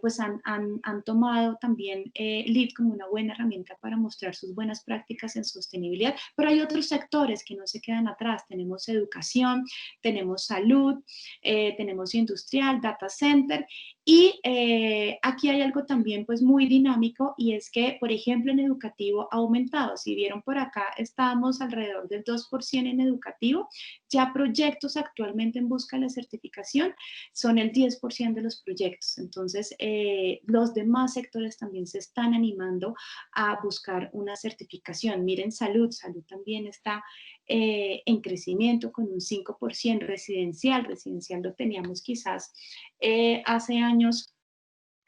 Speaker 2: pues han tomado también LEED como una buena herramienta para mostrar sus buenas prácticas en sostenibilidad, pero hay otros sectores que no se quedan atrás. Tenemos educación, tenemos salud, tenemos industrial, data center, y aquí hay algo también pues muy dinámico y es que, por ejemplo, en educativo ha aumentado. Si vieron por acá, estamos alrededor del 2% en educativo. Ya proyectos actualmente en busca de la certificación son el 10% de los proyectos. Entonces, los demás sectores también se están animando a buscar una certificación. Miren, salud también está en crecimiento con un 5%. Residencial lo teníamos quizás hace años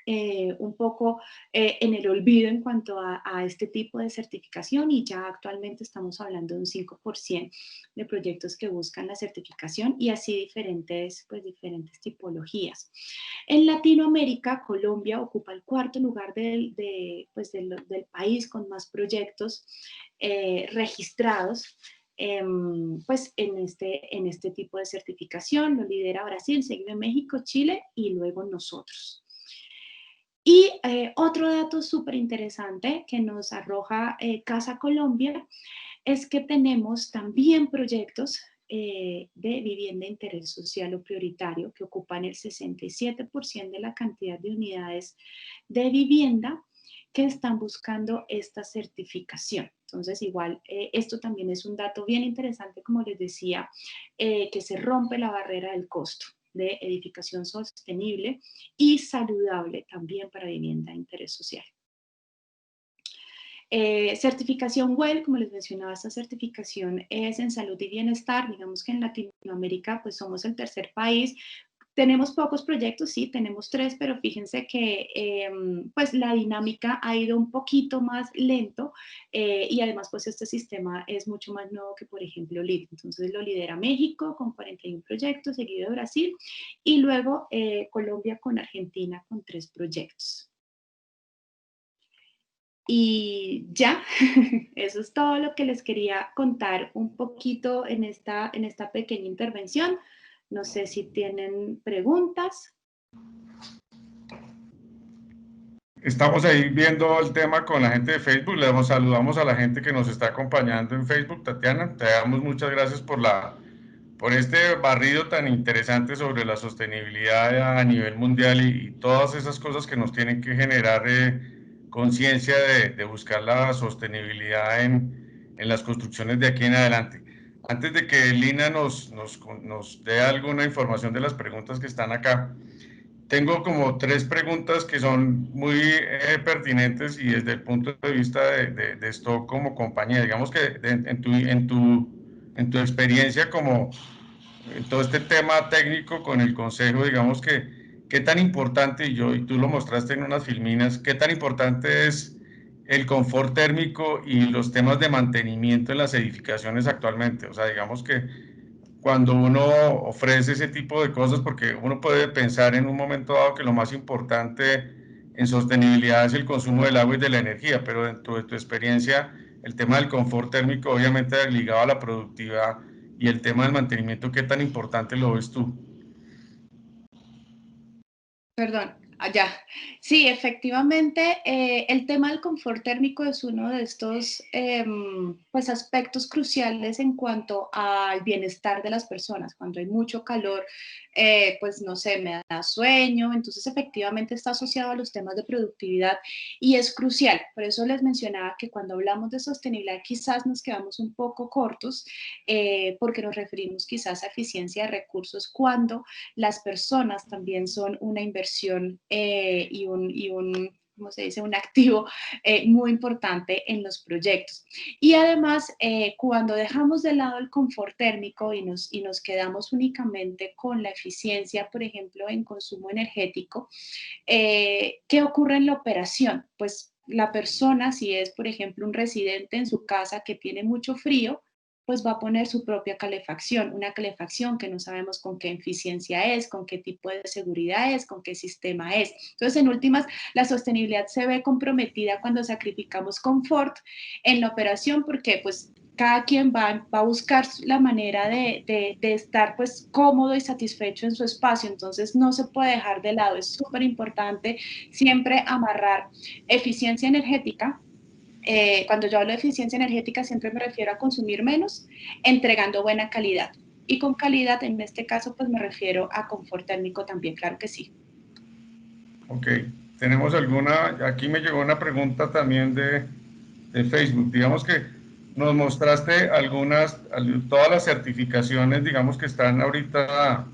Speaker 2: un poco en el olvido en cuanto a este tipo de certificación y ya actualmente estamos hablando de un 5% de proyectos que buscan la certificación y así diferentes tipologías. En Latinoamérica, Colombia ocupa el 4.º lugar del país con más proyectos registrados. Pues en este tipo de certificación lo lidera Brasil, seguido México, Chile y luego nosotros. Y otro dato súper interesante que nos arroja Casa Colombia es que tenemos también proyectos de vivienda de interés social o prioritario que ocupan el 67% de la cantidad de unidades de vivienda que están buscando esta certificación. Entonces, igual, esto también es un dato bien interesante, como les decía, que se rompe la barrera del costo de edificación sostenible y saludable también para vivienda de interés social. Certificación WELL, como les mencionaba, esta certificación es en salud y bienestar. Digamos que en Latinoamérica pues somos el tercer país. Tenemos pocos proyectos, sí, tenemos 3, pero fíjense que pues la dinámica ha ido un poquito más lento y además pues este sistema es mucho más nuevo que por ejemplo LEED. Entonces lo lidera México con 41 proyectos, seguido de Brasil y luego Colombia con Argentina con 3 proyectos. Y ya, eso es todo lo que les quería contar un poquito en esta pequeña intervención. No sé si tienen preguntas.
Speaker 1: Estamos ahí viendo el tema con la gente de Facebook. Le saludamos a la gente que nos está acompañando en Facebook. Tatiana, te damos muchas gracias por la por este barrido tan interesante sobre la sostenibilidad a nivel mundial y todas esas cosas que nos tienen que generar conciencia de buscar la sostenibilidad en las construcciones de aquí en adelante. Antes de que Lina nos dé alguna información de las preguntas que están acá, tengo como tres preguntas que son muy pertinentes y desde el punto de vista de Stock como compañía. Digamos que en tu experiencia como en todo este tema técnico con el consejo, digamos que qué tan importante, y tú lo mostraste en unas filminas, qué tan importante es el confort térmico y los temas de mantenimiento en las edificaciones actualmente. O sea, digamos que cuando uno ofrece ese tipo de cosas, porque uno puede pensar en un momento dado que lo más importante en sostenibilidad es el consumo del agua y de la energía, pero dentro de tu experiencia, el tema del confort térmico obviamente ligado a la productividad y el tema del mantenimiento, ¿qué tan importante lo ves tú?
Speaker 2: Perdón, allá. Sí, efectivamente, el tema del confort térmico es uno de estos pues aspectos cruciales en cuanto al bienestar de las personas. Cuando hay mucho calor, pues no sé, me da sueño, entonces efectivamente está asociado a los temas de productividad y es crucial. Por eso les mencionaba que cuando hablamos de sostenibilidad quizás nos quedamos un poco cortos porque nos referimos quizás a eficiencia de recursos cuando las personas también son una inversión ¿cómo se dice? Un activo muy importante en los proyectos. Y además, cuando dejamos de lado el confort térmico y nos quedamos únicamente con la eficiencia, por ejemplo, en consumo energético, ¿qué ocurre en la operación? Pues la persona, si es, por ejemplo, un residente en su casa que tiene mucho frío, pues va a poner su propia calefacción, una calefacción que no sabemos con qué eficiencia es, con qué tipo de seguridad es, con qué sistema es. Entonces, en últimas, la sostenibilidad se ve comprometida cuando sacrificamos confort en la operación porque pues cada quien va a buscar la manera de estar pues cómodo y satisfecho en su espacio, entonces no se puede dejar de lado, es súper importante siempre amarrar eficiencia energética. Cuando yo hablo de eficiencia energética siempre me refiero a consumir menos, entregando buena calidad. Y con calidad, en este caso, pues me refiero a confort térmico también, claro que sí.
Speaker 1: Ok, tenemos aquí me llegó una pregunta también de Facebook. Digamos que nos mostraste todas las certificaciones, digamos que están ahorita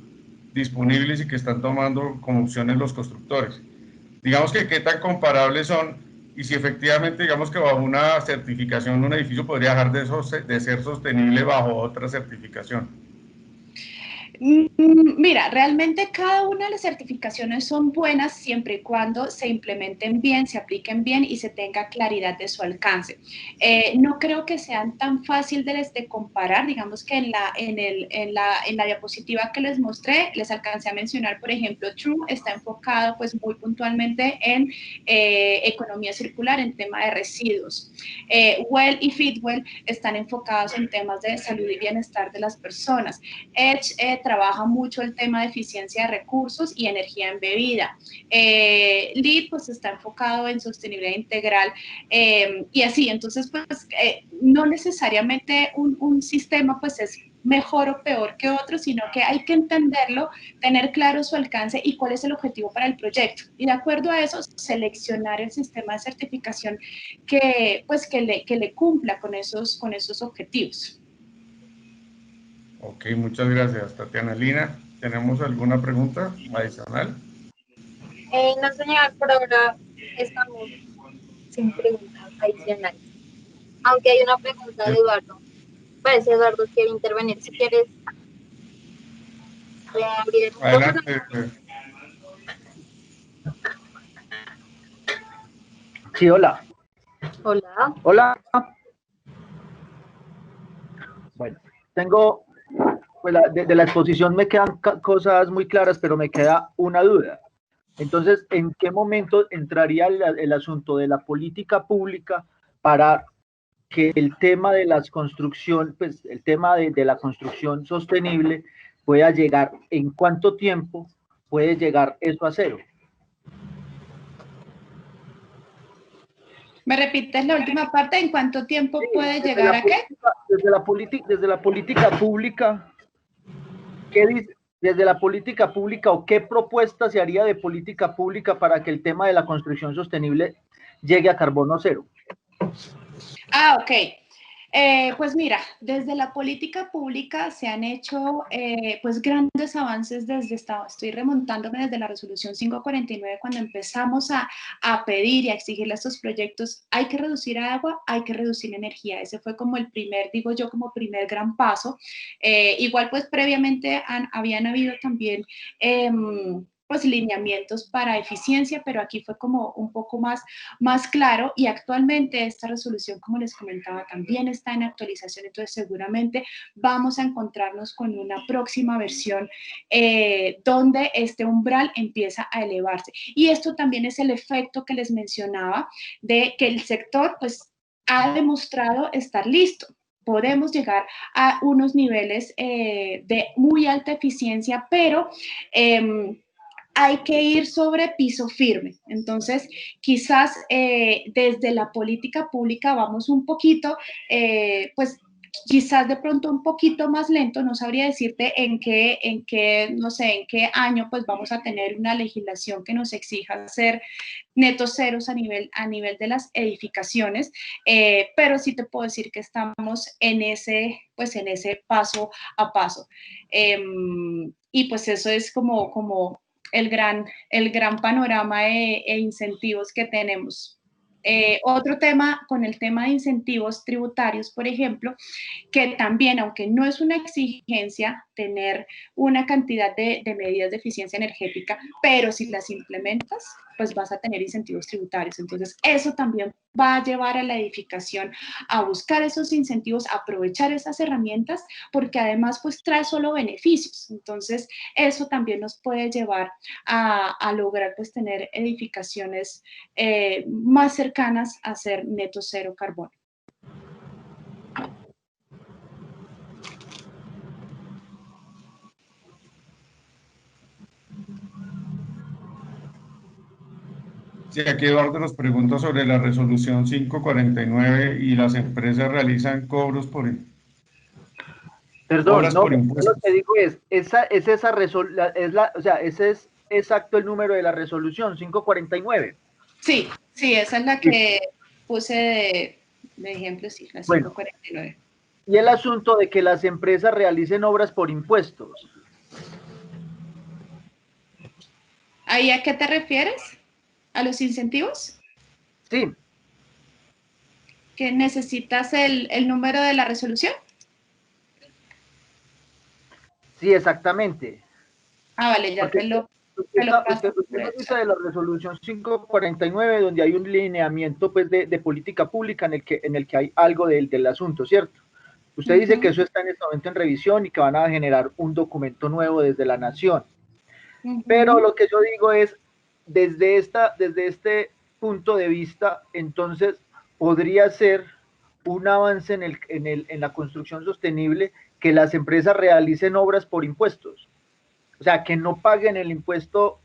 Speaker 1: disponibles y que están tomando como opciones los constructores. Digamos que qué tan comparables son y si efectivamente, digamos que bajo una certificación un edificio podría dejar de ser sostenible bajo otra certificación.
Speaker 2: Mira, realmente cada una de las certificaciones son buenas siempre y cuando se implementen bien, se apliquen bien y se tenga claridad de su alcance. No creo que sean tan fácil de comparar, digamos que en la diapositiva que les mostré, les alcancé a mencionar, por ejemplo, True está enfocado pues muy puntualmente en economía circular, en tema de residuos. Well y Fitwell están enfocados en temas de salud y bienestar de las personas. Edge trabaja mucho el tema de eficiencia de recursos y energía embebida. LEED pues está enfocado en sostenibilidad integral y así, entonces pues no necesariamente un sistema pues es mejor o peor que otro, sino que hay que entenderlo, tener claro su alcance y cuál es el objetivo para el proyecto. Y de acuerdo a eso, seleccionar el sistema de certificación que le cumpla con esos objetivos.
Speaker 1: Ok, muchas gracias, Tatiana. Lina, ¿tenemos alguna pregunta adicional?
Speaker 4: No, señor, por ahora estamos sin preguntas adicionales. Aunque hay una pregunta de Eduardo. Parece Eduardo quiere intervenir. Si quieres abrir el micrófono.
Speaker 1: Adelante.
Speaker 5: Sí, hola.
Speaker 4: Hola.
Speaker 5: Hola. Bueno, tengo, pues de la exposición me quedan cosas muy claras, pero me queda una duda. Entonces, ¿en qué momento entraría el asunto de la política pública para que el tema de las construcción, pues el tema de la construcción sostenible pueda llegar? ¿En cuánto tiempo puede llegar eso a cero?
Speaker 2: ¿Me repites la última parte? ¿En cuánto tiempo puede llegar a qué?
Speaker 5: Desde la política pública, ¿Qué dice desde la política pública o qué propuesta se haría de política pública para que el tema de la construcción sostenible llegue a carbono cero?
Speaker 2: Ok. Pues mira, desde la política pública se han hecho pues grandes avances estoy remontándome desde la resolución 549 cuando empezamos a pedir y a exigirle a estos proyectos, hay que reducir agua, hay que reducir energía. Ese fue como el primer, digo yo, como primer gran paso. Igual pues previamente habían habido también pues lineamientos para eficiencia, pero aquí fue como un poco más claro y actualmente esta resolución, como les comentaba, también está en actualización, entonces seguramente vamos a encontrarnos con una próxima versión donde este umbral empieza a elevarse. Y esto también es el efecto que les mencionaba de que el sector pues ha demostrado estar listo. Podemos llegar a unos niveles de muy alta eficiencia, pero hay que ir sobre piso firme. Entonces, quizás desde la política pública vamos un poquito, pues quizás de pronto un poquito más lento, no sabría decirte no sé, en qué año pues vamos a tener una legislación que nos exija hacer netos ceros a nivel de las edificaciones, pero sí te puedo decir que estamos pues en ese paso a paso. Y pues eso es como el gran panorama e incentivos que tenemos. Otro tema, con el tema de incentivos tributarios, por ejemplo, que también, aunque no es una exigencia tener una cantidad de medidas de eficiencia energética, pero si las implementas, pues vas a tener incentivos tributarios. Entonces, eso también va a llevar a la edificación a buscar esos incentivos, a aprovechar esas herramientas, porque además, pues trae solo beneficios. Entonces, eso también nos puede llevar a lograr, pues, tener edificaciones más cercanas a ser neto cero carbono.
Speaker 1: Sí, aquí Eduardo nos pregunta sobre la resolución 549 y las empresas realizan cobros por
Speaker 5: Perdón,
Speaker 1: obras
Speaker 5: no,
Speaker 1: por
Speaker 5: yo lo
Speaker 1: impuestos.
Speaker 5: que digo es o sea, ese es exacto el número de la resolución, 549.
Speaker 2: Sí, esa es la que puse de ejemplo, sí, la
Speaker 5: Bueno,
Speaker 2: 549.
Speaker 5: y el asunto de que las empresas realicen obras por impuestos.
Speaker 2: ¿Ahí a qué te refieres? ¿A los incentivos?
Speaker 5: Sí,
Speaker 2: ¿Que necesitas el número de la resolución?
Speaker 5: sí, exactamente.
Speaker 2: Vale, ya
Speaker 5: Porque
Speaker 2: te lo
Speaker 5: usted
Speaker 2: paso por
Speaker 5: nos
Speaker 2: el
Speaker 5: dice
Speaker 2: chat.
Speaker 5: de la resolución 549, donde hay un lineamiento pues, de política pública en el que hay algo del asunto, ¿cierto? Usted dice que eso está en este momento en revisión y que van a generar un documento nuevo desde la Nación. Pero lo que yo digo es, desde este punto de vista, entonces podría ser un avance en la construcción sostenible que las empresas realicen obras por impuestos. O sea, que no paguen el impuesto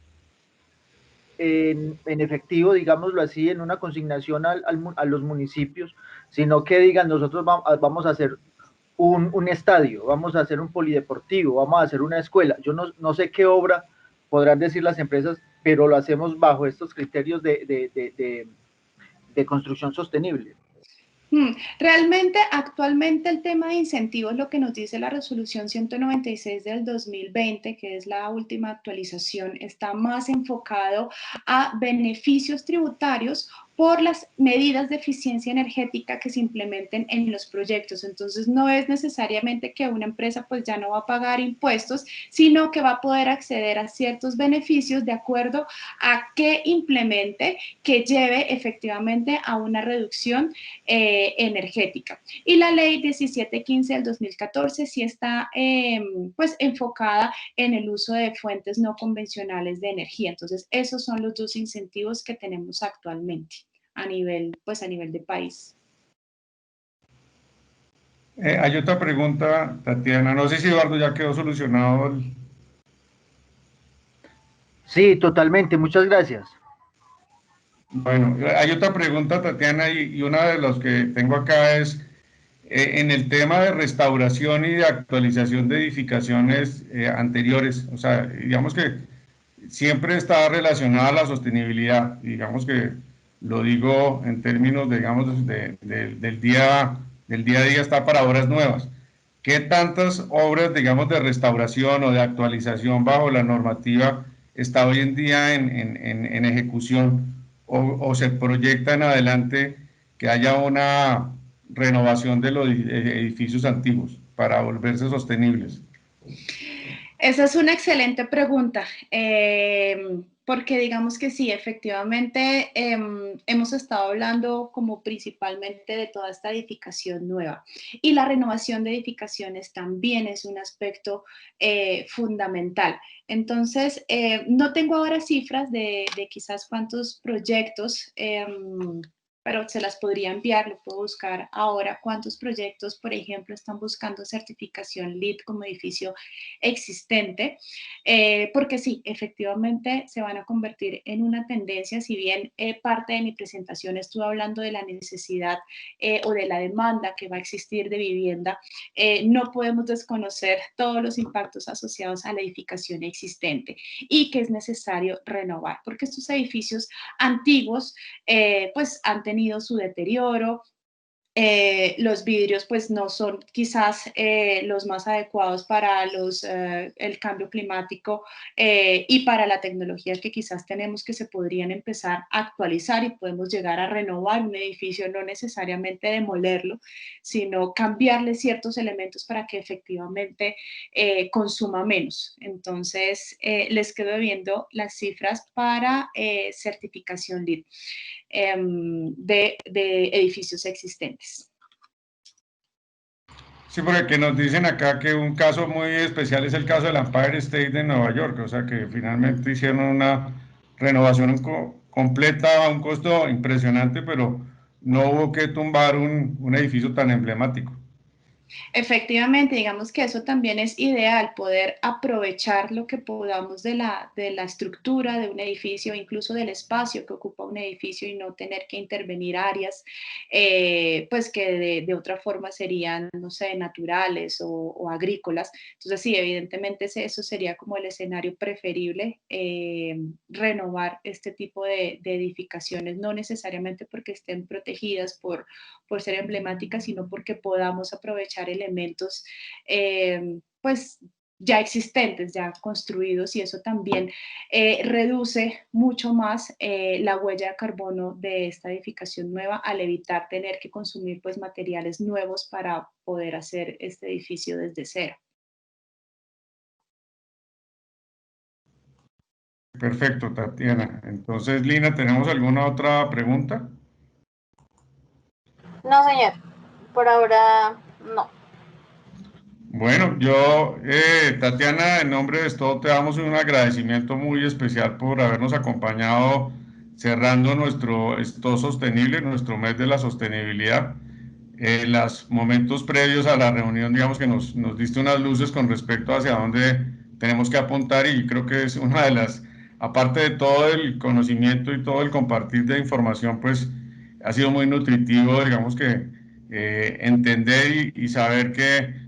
Speaker 5: en efectivo, digámoslo así, en una consignación a los municipios, sino que digan, nosotros vamos a hacer un estadio, vamos a hacer un polideportivo, vamos a hacer una escuela. Yo no sé qué obra podrán decir las empresas, pero lo hacemos bajo estos criterios de construcción sostenible.
Speaker 2: Realmente, actualmente el tema de incentivos, lo que nos dice la resolución 196 del 2020, que es la última actualización, está más enfocado a beneficios tributarios por las medidas de eficiencia energética que se implementen en los proyectos. Entonces, no es necesariamente que una empresa pues ya no va a pagar impuestos, sino que va a poder acceder a ciertos beneficios de acuerdo a qué implemente que lleve efectivamente a una reducción energética. Y la ley 1715 del 2014 sí está pues enfocada en el uso de fuentes no convencionales de energía. Entonces, esos son los dos incentivos que tenemos actualmente a nivel de país.
Speaker 1: Hay otra pregunta, Tatiana. No sé si Eduardo ya quedó solucionado.
Speaker 5: Sí, totalmente. Muchas gracias.
Speaker 1: Bueno, hay otra pregunta, Tatiana, y una de las que tengo acá es, en el tema de restauración y de actualización de edificaciones anteriores. O sea, digamos que siempre está relacionada a la sostenibilidad. Digamos que lo digo en términos, digamos, del día a día, está para obras nuevas. ¿Qué tantas obras, digamos, de restauración o de actualización bajo la normativa está hoy en día en ejecución o se proyecta en adelante que haya una renovación de los edificios antiguos para volverse sostenibles?
Speaker 2: Esa es una excelente pregunta, porque digamos que sí, efectivamente hemos estado hablando como principalmente de toda esta edificación nueva y la renovación de edificaciones también es un aspecto fundamental. Entonces, no tengo ahora cifras de quizás cuántos proyectos pero se las podría enviar, le puedo buscar ahora cuántos proyectos, por ejemplo, están buscando certificación LEED como edificio existente, porque sí, efectivamente se van a convertir en una tendencia, si bien parte de mi presentación estuve hablando de la necesidad o de la demanda que va a existir de vivienda, no podemos desconocer todos los impactos asociados a la edificación existente y que es necesario renovar, porque estos edificios antiguos pues han tenido su deterioro, los vidrios pues no son quizás los más adecuados para el cambio climático y para la tecnología que quizás tenemos que se podrían empezar a actualizar y podemos llegar a renovar un edificio, no necesariamente demolerlo, sino cambiarle ciertos elementos para que efectivamente consuma menos. Entonces, les quedo viendo las cifras para certificación LEED de edificios existentes.
Speaker 1: Sí, porque que nos dicen acá que un caso muy especial es el caso del Empire State de Nueva York, o sea que finalmente hicieron una renovación completa a un costo impresionante, pero no hubo que tumbar un edificio tan emblemático.
Speaker 2: Efectivamente, digamos que eso también es ideal, poder aprovechar lo que podamos de la estructura de un edificio, incluso del espacio que ocupa un edificio y no tener que intervenir áreas, pues que de otra forma serían, no sé, naturales o agrícolas. Entonces, sí, evidentemente eso sería como el escenario preferible, renovar este tipo de edificaciones, no necesariamente porque estén protegidas por ser emblemáticas, sino porque podamos aprovechar elementos pues ya existentes, ya construidos y eso también reduce mucho más la huella de carbono de esta edificación nueva al evitar tener que consumir pues materiales nuevos para poder hacer este edificio desde cero.
Speaker 1: Perfecto, Tatiana. Entonces, Lina, ¿tenemos alguna otra pregunta?
Speaker 4: No, señor, por ahora no.
Speaker 1: Bueno, yo, Tatiana, en nombre de todo te damos un agradecimiento muy especial por habernos acompañado cerrando nuestro Esto Sostenible, nuestro mes de la sostenibilidad. Los momentos previos a la reunión, digamos que nos diste unas luces con respecto hacia dónde tenemos que apuntar y creo que es una de las, aparte de todo el conocimiento y todo el compartir de información, pues ha sido muy nutritivo, digamos que entender y saber que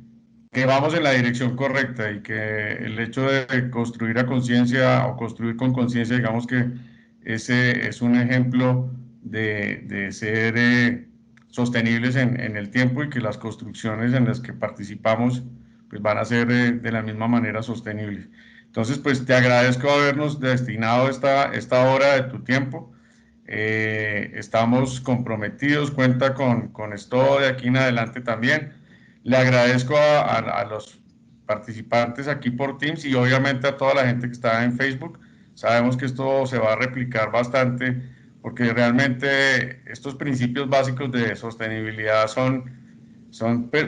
Speaker 1: vamos en la dirección correcta y que el hecho de construir a conciencia o construir con conciencia, digamos que ese es un ejemplo de ser sostenibles en el tiempo y que las construcciones en las que participamos pues van a ser de la misma manera sostenibles. Entonces, pues te agradezco habernos destinado esta hora de tu tiempo. Estamos comprometidos, cuenta con esto de aquí en adelante también. Le agradezco a los participantes aquí por Teams y obviamente a toda la gente que está en Facebook. Sabemos que esto se va a replicar bastante porque realmente estos principios básicos de sostenibilidad son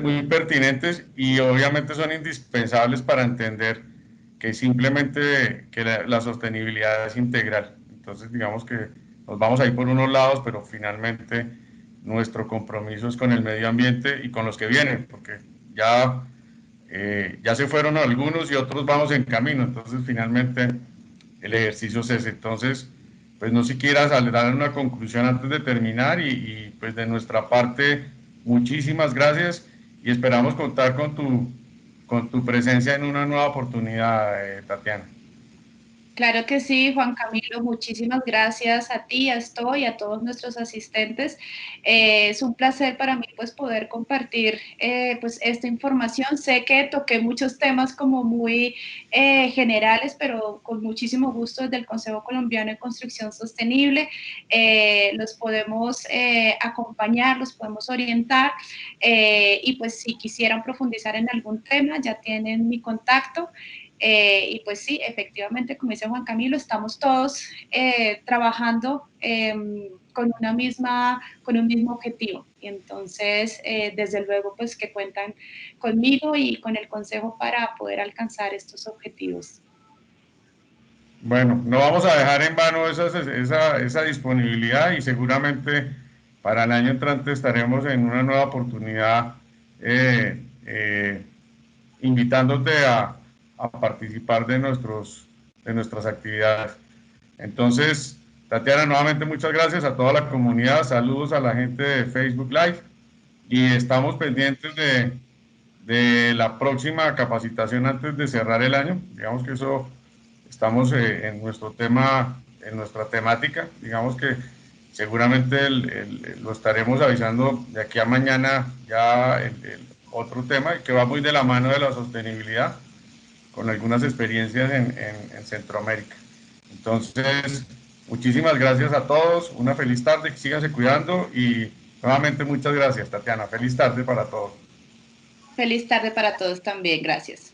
Speaker 1: muy pertinentes y obviamente son indispensables para entender que simplemente que la sostenibilidad es integral. Entonces digamos que nos vamos a ir por unos lados, pero finalmente nuestro compromiso es con el medio ambiente y con los que vienen, porque ya se fueron algunos y otros vamos en camino, entonces finalmente el ejercicio es ese. Entonces, pues no siquiera dar una conclusión antes de terminar y pues de nuestra parte muchísimas gracias y esperamos contar con tu presencia en una nueva oportunidad, Tatiana.
Speaker 2: Claro que sí, Juan Camilo, muchísimas gracias a ti, a Estoy, a todos nuestros asistentes. Es un placer para mí pues poder compartir pues esta información. Sé que toqué muchos temas como muy generales, pero con muchísimo gusto desde el Consejo Colombiano de Construcción Sostenible. Los podemos acompañar, los podemos orientar y pues si quisieran profundizar en algún tema ya tienen mi contacto. Y pues sí, efectivamente, como dice Juan Camilo, estamos todos trabajando con un mismo objetivo. Y entonces, desde luego, pues que cuentan conmigo y con el Consejo para poder alcanzar estos objetivos.
Speaker 1: Bueno, no vamos a dejar en vano esa disponibilidad y seguramente para el año entrante estaremos en una nueva oportunidad invitándote a participar de nuestras actividades. Entonces, Tatiana, nuevamente muchas gracias a toda la comunidad, saludos a la gente de Facebook Live y estamos pendientes de la próxima capacitación antes de cerrar el año. Digamos que eso estamos en nuestro tema, en nuestra temática, digamos que seguramente lo estaremos avisando de aquí a mañana ya el otro tema que va muy de la mano de la sostenibilidad con algunas experiencias en Centroamérica. Entonces, muchísimas gracias a todos, una feliz tarde, síganse cuidando y nuevamente muchas gracias, Tatiana, feliz tarde para todos.
Speaker 2: Feliz tarde para todos también, gracias.